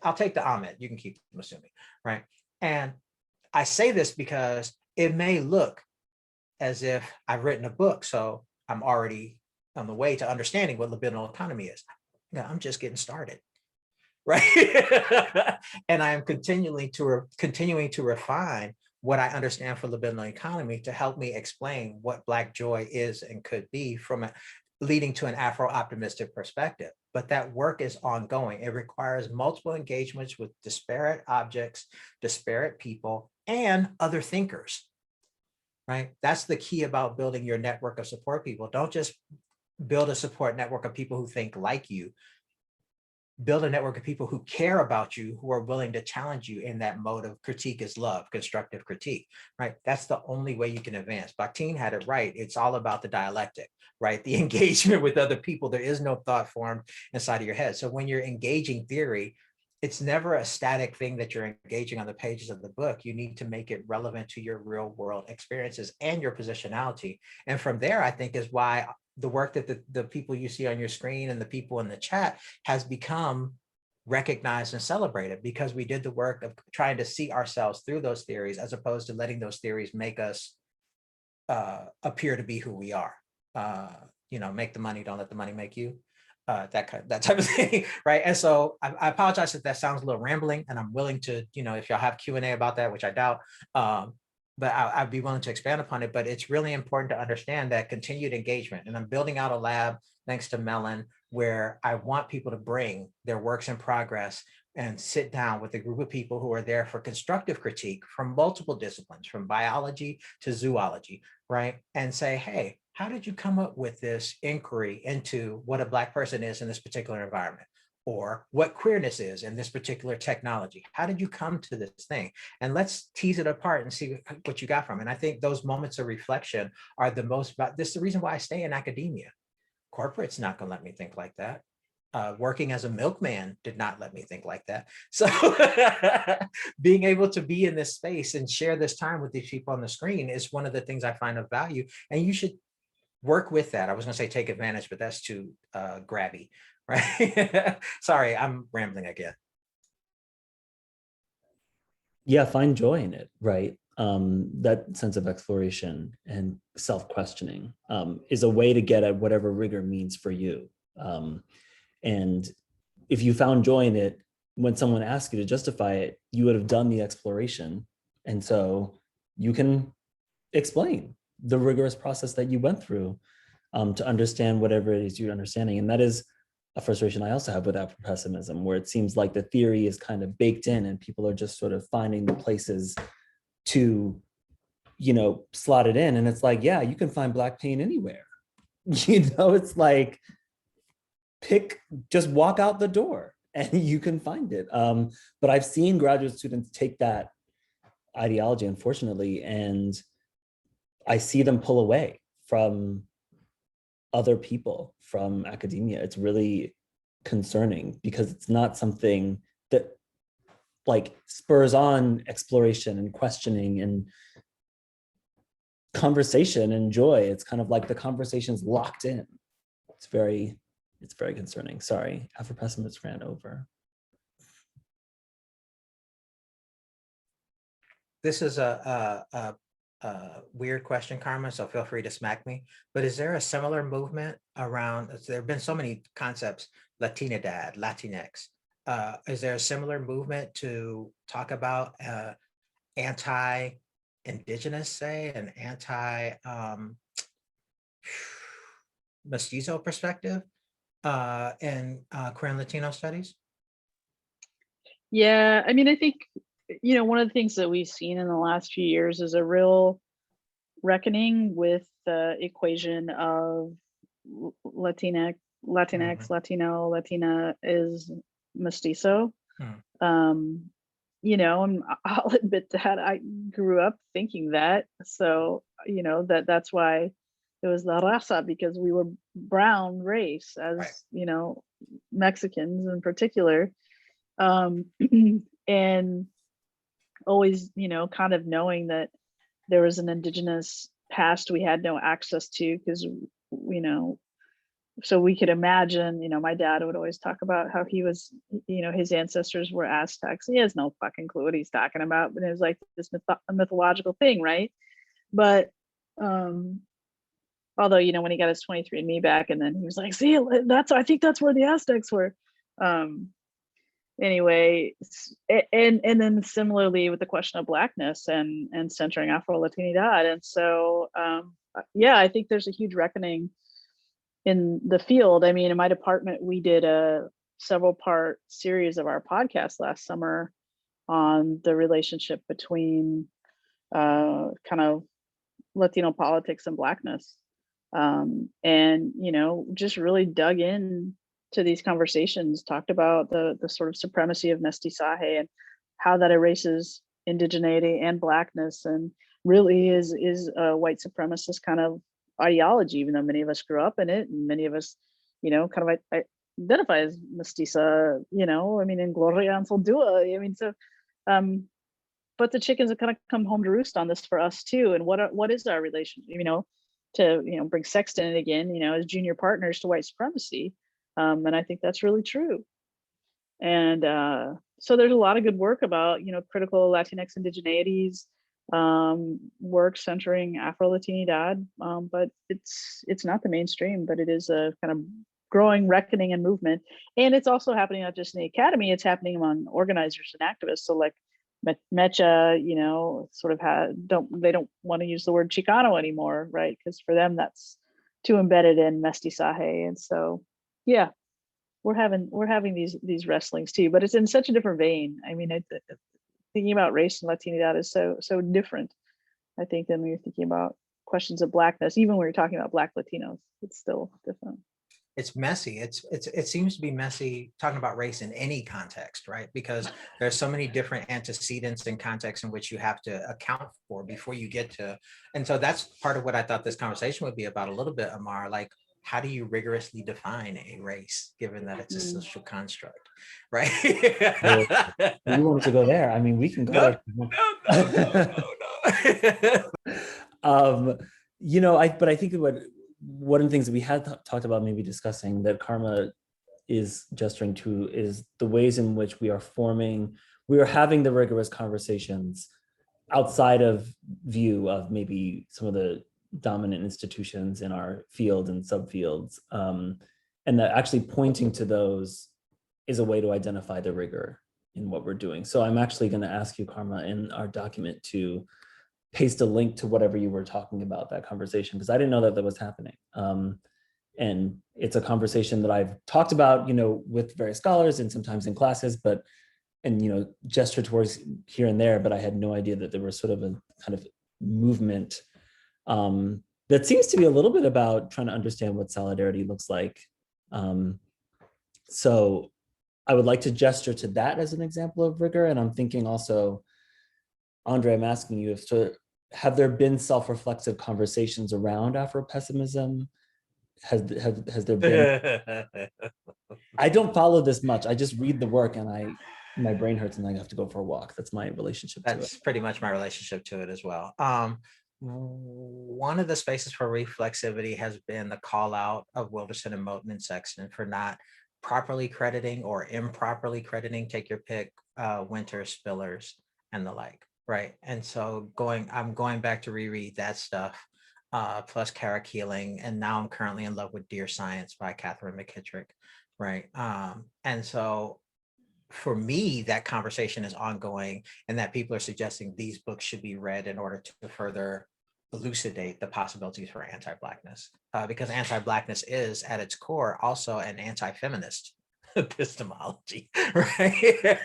I'll take the Ahmed. You can keep Masumi, right? And I say this because it may look as if I've written a book, so I'm already on the way to understanding what libidinal economy is. Yeah, I'm just getting started, right? And I am continuing to refine what I understand for libidinal economy to help me explain what Black joy is and could be from leading to an Afro-optimistic perspective. But that work is ongoing. It requires multiple engagements with disparate objects, disparate people, and other thinkers, right? That's the key about building your network of support people. Don't just build a support network of people who think like you. Build a network of people who care about you, who are willing to challenge you in that mode of critique is love, constructive critique, right? That's the only way you can advance. Bakhtin had it right. It's all about the dialectic, right? The engagement with other people. There is no thought formed inside of your head. So when you're engaging theory, it's never a static thing that you're engaging on the pages of the book. You need to make it relevant to your real world experiences and your positionality. And from there, I think is why the work that the people you see on your screen and the people in the chat has become recognized and celebrated, because we did the work of trying to see ourselves through those theories, as opposed to letting those theories make us appear to be who we are. Make the money, don't let the money make you. That type of thing, right? And so I apologize if that sounds a little rambling, and I'm willing to, if y'all have Q&A about that, which I doubt, but I'd be willing to expand upon it. But it's really important to understand that continued engagement. And I'm building out a lab, thanks to Mellon, where I want people to bring their works in progress and sit down with a group of people who are there for constructive critique from multiple disciplines, from biology to zoology, right? And say, hey, how did you come up with this inquiry into what a Black person is in this particular environment? Or what queerness is in this particular technology? How did you come to this thing? And let's tease it apart and see what you got from it. And I think those moments of reflection are the most, this is the reason why I stay in academia. Corporate's not gonna let me think like that. Working as a milkman did not let me think like that. So being able to be in this space and share this time with these people on the screen is one of the things I find of value. And you should work with that. I was gonna say take advantage, but that's too grabby, right? Sorry, I'm rambling again. Yeah, find joy in it, right? That sense of exploration and self-questioning is a way to get at whatever rigor means for you. And if you found joy in it, when someone asks you to justify it, you would have done the exploration. And so you can explain the rigorous process that you went through to understand whatever it is you're understanding. And that is a frustration I also have with Afro-pessimism, where it seems like the theory is kind of baked in and people are just sort of finding the places to, slot it in. And it's like, yeah, you can find Black pain anywhere. It's like, just walk out the door and you can find it. But I've seen graduate students take that ideology, unfortunately, and I see them pull away from other people, from academia. It's really concerning because it's not something that spurs on exploration and questioning and conversation and joy. It's kind of like the conversation's locked in. It's very concerning. Sorry, Afro-pessimists ran over. This is a weird question, Carmen, so feel free to smack me. But is there a similar movement around, there have been so many concepts, Latinidad, Latinx. Is there a similar movement to talk about anti-indigenous, say, and anti-mestizo perspective in queer and Latino studies? Yeah, I mean, I think, one of the things that we've seen in the last few years is a real reckoning with the equation of Latinx, Latino, Latina is mestizo. And I'll admit that I grew up thinking that. So, that's why it was la raza, because we were brown race as, right. Mexicans in particular. And always, kind of knowing that there was an indigenous past we had no access to, because, so we could imagine, my dad would always talk about how he was, his ancestors were Aztecs. He has no fucking clue what he's talking about, but it was like this mythological thing, right? But Although, when he got his 23andMe back, and then he was like, see, I think that's where the Aztecs were. Anyway, and then similarly with the question of Blackness and centering Afro-Latinidad. And so, yeah, I think there's a huge reckoning in the field. I mean, in my department, we did a several part series of our podcast last summer on the relationship between kind of Latino politics and Blackness. And, just really dug in to these conversations, talked about the sort of supremacy of mestizaje and how that erases indigeneity and Blackness, and really is a white supremacist kind of ideology, even though many of us grew up in it, and many of us, kind of identify as mestiza, I mean, in Gloria and Soldua. I mean, so, but the chickens have kind of come home to roost on this for us too. And what is our relation, to bring Sexton in again, as junior partners to white supremacy. And I think that's really true. And so there's a lot of good work about, critical Latinx indigeneities, work centering Afro-Latinidad, but it's not the mainstream, but it is a kind of growing reckoning and movement. And it's also happening not just in the academy, it's happening among organizers and activists. So like Mecha, sort of they don't want to use the word Chicano anymore, right? Because for them that's too embedded in mestizaje. And so, yeah, we're having these wrestlings too, but it's in such a different vein. I mean, thinking about race and Latinidad is so different, I think, than when you're thinking about questions of Blackness. Even when you're talking about Black Latinos, it's still different. It's messy. It seems to be messy talking about race in any context, right? Because there's so many different antecedents and contexts in which you have to account for before you get to. And so that's part of what I thought this conversation would be about a little bit, Amar. Like, how do you rigorously define a race, given that it's a social construct, right? Well, you wanted to go there. I mean, we can go there. No. But I think one of the things that we had talked about maybe discussing that Karma is gesturing to is the ways in which we are having the rigorous conversations outside of view of maybe some of the dominant institutions in our field and subfields, and that actually pointing to those is a way to identify the rigor in what we're doing. So I'm actually going to ask you, Karma, in our document to paste a link to whatever you were talking about, that conversation, because I didn't know that was happening. And it's a conversation that I've talked about, with various scholars and sometimes in classes, and gesture towards here and there, but I had no idea that there was sort of a kind of movement that seems to be a little bit about trying to understand what solidarity looks like. So I would like to gesture to that as an example of rigor. And I'm thinking also, Andre, I'm asking you, have there been self-reflexive conversations around Afro-pessimism? Has there been? I don't follow this much. I just read the work and my brain hurts and I have to go for a walk. That's my relationship to it. That's pretty much my relationship to it as well. One of the spaces for reflexivity has been the call out of Wilderson and Moten and Sexton for not properly crediting or improperly crediting, take your pick, Winter, Spillers, and the like. Right. And so I'm going back to reread that stuff, plus Kara Keeling. And now I'm currently in love with Dear Science by Catherine McKittrick. Right. And so for me, that conversation is ongoing, and that people are suggesting these books should be read in order to further elucidate the possibilities for anti-Blackness, because anti-Blackness is at its core also an anti-feminist epistemology, right?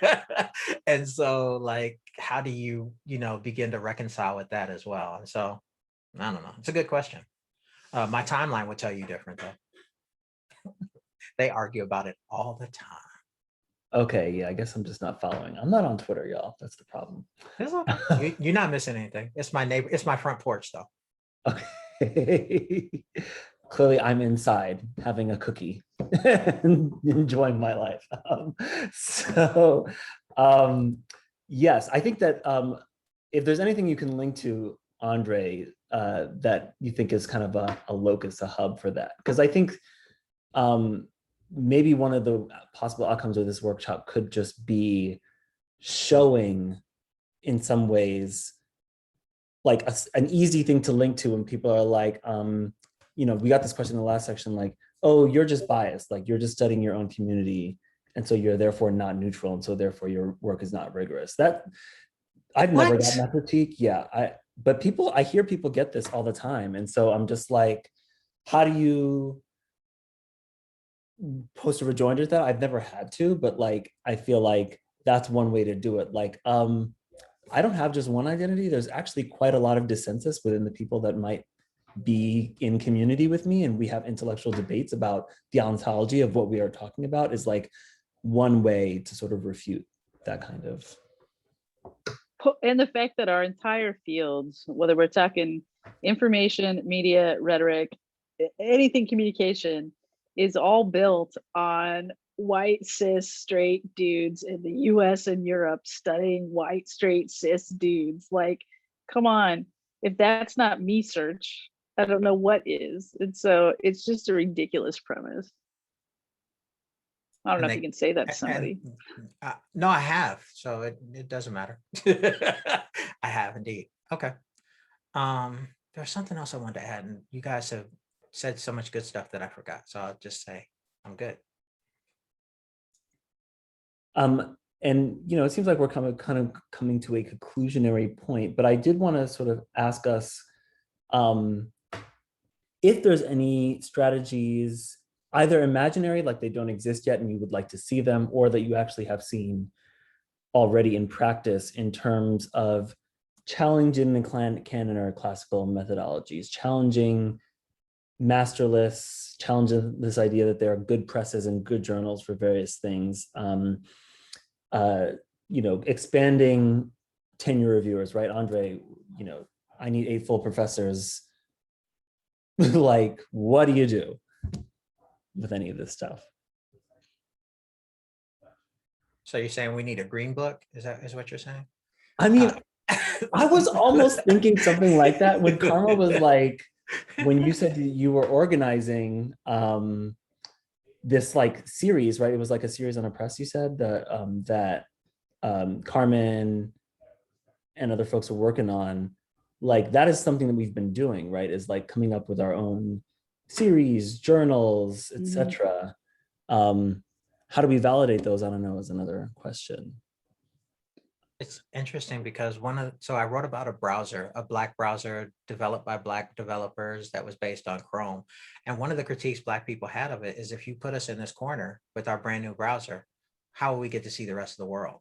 And so, like, how do you begin to reconcile with that as well? And so, I don't know. It's a good question. My timeline would tell you different, though. They argue about it all the time. Okay, yeah, I guess I'm just not following. I'm not on Twitter, y'all. That's the problem. You're not missing anything. It's my neighbor. It's my front porch, though. Okay. Clearly, I'm inside having a cookie and enjoying my life. Yes, I think that if there's anything you can link to, Andre, that you think is kind of a locus, a hub for that, because I think maybe one of the possible outcomes of this workshop could just be showing, in some ways, like an easy thing to link to when people are like, we got this question in the last section, like, oh, you're just biased, like you're just studying your own community, and so you're therefore not neutral, and so therefore your work is not rigorous. That I've never What? gotten that critique. Yeah, but I hear people get this all the time, and so I'm just like, how do you post a rejoinder to that? I've never had to, but like I feel like that's one way to do it. Like, I don't have just one identity. There's actually quite a lot of dissensus within the people that might be in community with me, and we have intellectual debates about the ontology of what we are talking about is like one way to sort of refute that kind of. And the fact that our entire fields, whether we're talking information, media, rhetoric, anything communication, is all built on white cis straight dudes in the US and Europe studying white straight cis dudes. Like, come on, if that's not me search, I don't know what is. And so it's just a ridiculous premise. I don't know if you can say that to somebody. No, I have, so it doesn't matter. I have indeed. Okay. There's something else I wanted to add, and you guys have said so much good stuff that I forgot, so I'll just say I'm good. And it seems like we're kind of coming to a conclusionary point, but I did want to sort of ask us if there's any strategies, either imaginary, like they don't exist yet and you would like to see them, or that you actually have seen already in practice in terms of challenging the canon or classical methodologies, challenging master lists, challenging this idea that there are good presses and good journals for various things, expanding tenure reviewers, right? Andre, I need 8 full professors. Like, what do you do with any of this stuff? So you're saying we need a green book? Is what you're saying? I mean, I was almost thinking something like that when Karma was like, when you said you were organizing this like series, right? It was like a series on a press, you said, that Carmen and other folks are working on. Like, that is something that we've been doing, right? Is like coming up with our own series, journals, etc. How do we validate those? I don't know, is another question. It's interesting because so I wrote about a Black browser developed by Black developers that was based on Chrome. And one of the critiques Black people had of it is, if you put us in this corner with our brand new browser, how will we get to see the rest of the world?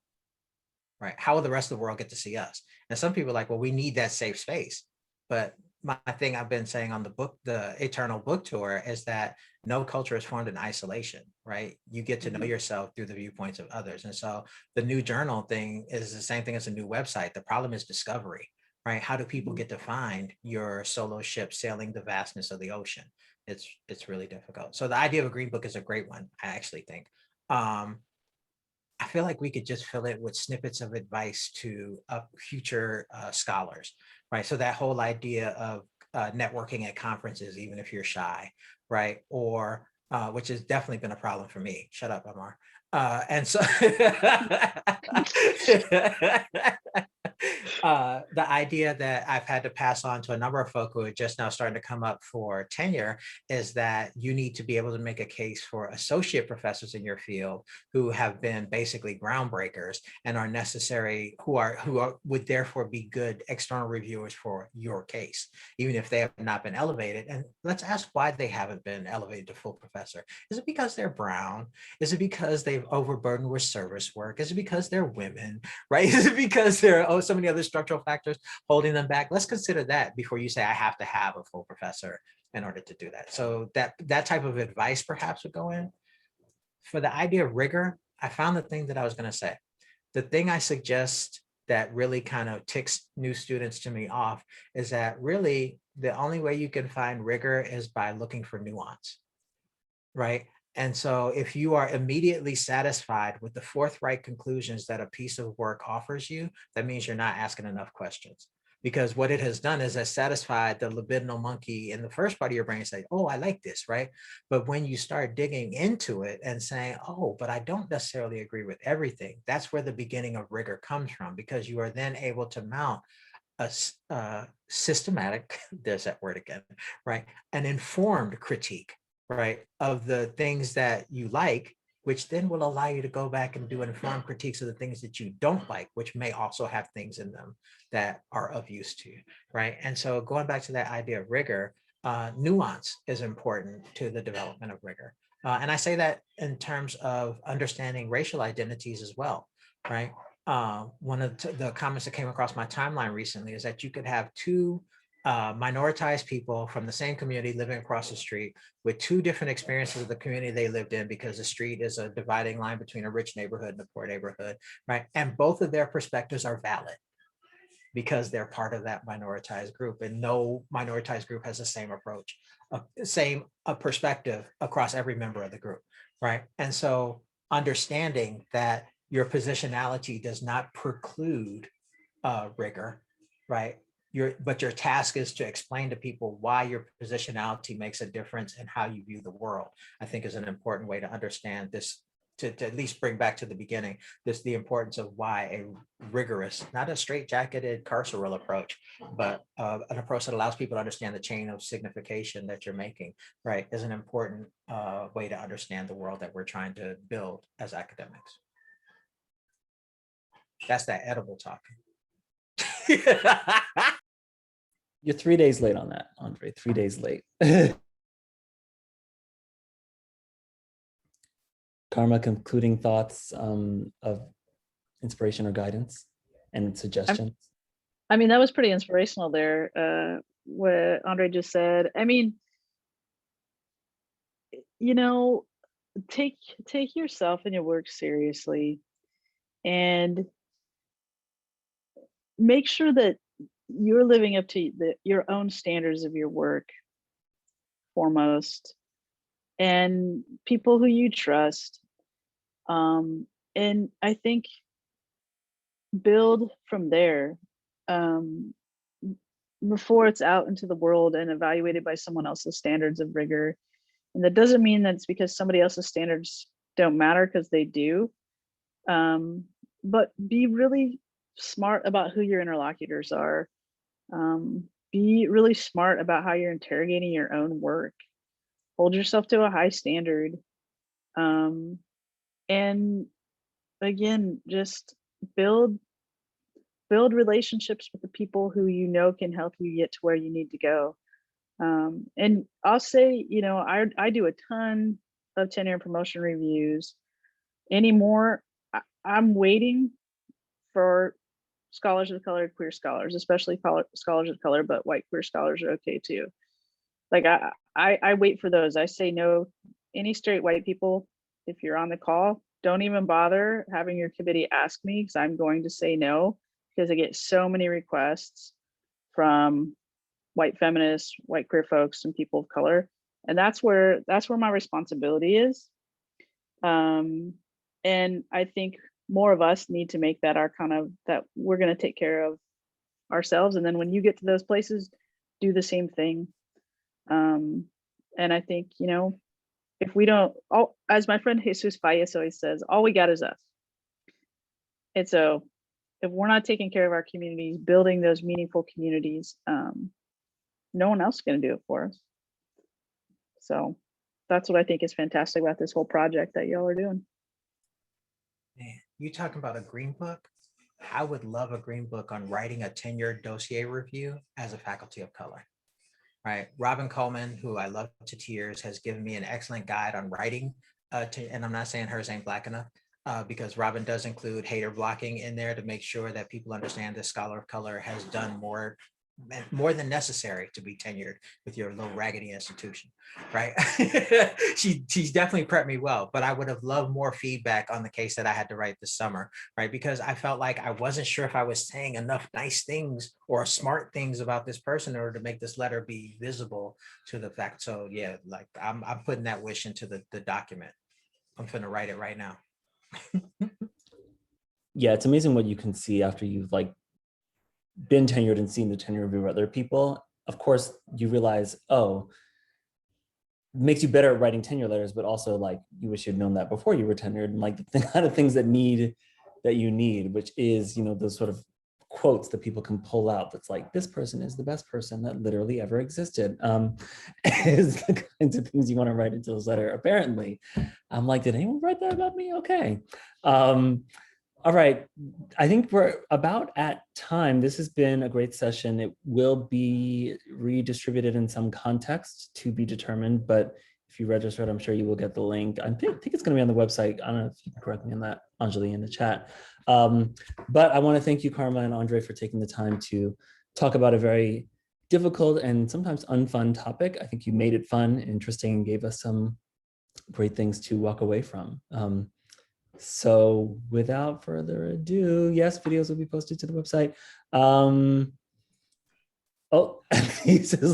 Right? How will the rest of the world get to see us? And some people are like, well, we need that safe space. But my thing I've been saying on the Eternal Book Tour, is that no culture is formed in isolation, right? You get to know yourself through the viewpoints of others. And so the new journal thing is the same thing as a new website. The problem is discovery, right? How do people get to find your solo ship sailing the vastness of the ocean? It's really difficult. So the idea of a green book is a great one, I actually think. I feel like we could just fill it with snippets of advice to future scholars, right? So that whole idea of networking at conferences, even if you're shy, right? Or which has definitely been a problem for me. Shut up, Amar. And so the idea that I've had to pass on to a number of folk who are just now starting to come up for tenure is that you need to be able to make a case for associate professors in your field who have been basically groundbreakers and are necessary, who would therefore be good external reviewers for your case, even if they have not been elevated. And let's ask why they haven't been elevated to full professor. Is it because they're brown? Is it because they've overburdened with service work? Is it because they're women, right? Is it because there are so many other structural factors holding them back? Let's consider that before you say I have to have a full professor in order to do that. So that type of advice perhaps would go in. For the idea of rigor, I found the thing that I was going to say. The thing I suggest that really kind of ticks new students to me off is that really the only way you can find rigor is by looking for nuance, right? And so if you are immediately satisfied with the forthright conclusions that a piece of work offers you, that means you're not asking enough questions. Because what it has done is has satisfied the libidinal monkey in the first part of your brain, say, oh, I like this, right? But when you start digging into it and saying, oh, but I don't necessarily agree with everything, that's where the beginning of rigor comes from, because you are then able to mount systematic, there's that word again, right? An informed critique, right, of the things that you like, which then will allow you to go back and do informed critiques of the things that you don't like, which may also have things in them that are of use to you, right? And so going back to that idea of rigor, nuance is important to the development of rigor. And I say that in terms of understanding racial identities as well, right? One of the comments that came across my timeline recently is that you could have two minoritized people from the same community living across the street with two different experiences of the community they lived in, because the street is a dividing line between a rich neighborhood and a poor neighborhood, right? And both of their perspectives are valid because they're part of that minoritized group, and no minoritized group has the same approach, same perspective across every member of the group, right? And so understanding that your positionality does not preclude rigor, right? But your task is to explain to people why your positionality makes a difference in how you view the world, I think is an important way to understand this, to at least bring back to the beginning, the importance of why a rigorous, not a straight-jacketed carceral approach, but an approach that allows people to understand the chain of signification that you're making, right, is an important way to understand the world that we're trying to build as academics. That's that edible talking. You're 3 days late on that, Andre, 3 days late. Karma, concluding thoughts of inspiration or guidance and suggestions? I mean, that was pretty inspirational there, what Andre just said. I mean, you know, take yourself and your work seriously, and make sure that you're living up to your own standards of your work foremost, and people who you trust. And I think build from there, before it's out into the world and evaluated by someone else's standards of rigor. And that doesn't mean that it's because somebody else's standards don't matter, because they do. But be really smart about who your interlocutors are. Be really smart about how you're interrogating your own work. Hold yourself to a high standard. And again, just build relationships with the people who you know can help you get to where you need to go. And I'll say, you know, I do a ton of tenure and promotion reviews. Anymore, I'm waiting for scholars of color, queer scholars, especially scholars of color, but white queer scholars are okay too. Like I wait for those. I say no, any straight white people, if you're on the call, don't even bother having your committee ask me, because I'm going to say no, because I get so many requests from white feminists, white queer folks, and people of color. And that's where my responsibility is. And I think more of us need to make that our kind of, that we're going to take care of ourselves. And then when you get to those places, do the same thing. And I think, you know, if we don't, as my friend Jesus Fayez always says, all we got is us. And so if we're not taking care of our communities, building those meaningful communities, no one else is going to do it for us. So that's what I think is fantastic about this whole project that y'all are doing. Man, you talking about a green book? I would love a green book on writing a tenure dossier review as a faculty of color. Right, Robin Coleman, who I love to tears, has given me an excellent guide on writing. And I'm not saying hers ain't black enough, because Robin does include hater blocking in there to make sure that people understand this scholar of color has done more than necessary to be tenured with your little raggedy institution, right? She's definitely prepped me well, but I would have loved more feedback on the case that I had to write this summer, right? Because I felt like I wasn't sure if I was saying enough nice things or smart things about this person in order to make this letter be visible to the fact. So yeah, like I'm putting that wish into the document. I'm gonna write it right now. Yeah, it's amazing what you can see after you've like been tenured and seen the tenure review of other people. Of course, you realize, oh, it makes you better at writing tenure letters, but also like you wish you'd known that before you were tenured, and like the kind of things that you need, which is, you know, those sort of quotes that people can pull out that's like, this person is the best person that literally ever existed. Is the kinds of things you want to write into this letter. Apparently, I'm like, did anyone write that about me? Okay. All right, I think we're about at time. This has been a great session. It will be redistributed in some context to be determined, but if you registered, I'm sure you will get the link. I think it's going to be on the website. I don't know if you can correct me on that, Anjali, in the chat. But I want to thank you, Karma and Andre, for taking the time to talk about a very difficult and sometimes unfun topic. I think you made it fun, interesting, and gave us some great things to walk away from. So without further ado, yes, videos will be posted to the website. As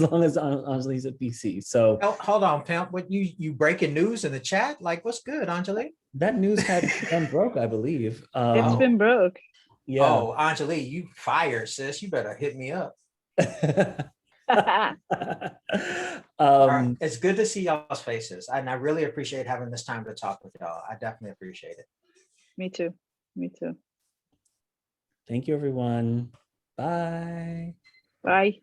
long as Anjali's at BC. So hold on, Pimp. What you breaking news in the chat? Like, what's good, Anjali? that news had gone broke, I believe. It's been broke. Yeah. Oh, Anjali, you fired, sis. You better hit me up. It's good to see y'all's faces, and I really appreciate having this time to talk with y'all. I definitely appreciate it. Me too. Me too. Thank you, everyone. Bye. Bye.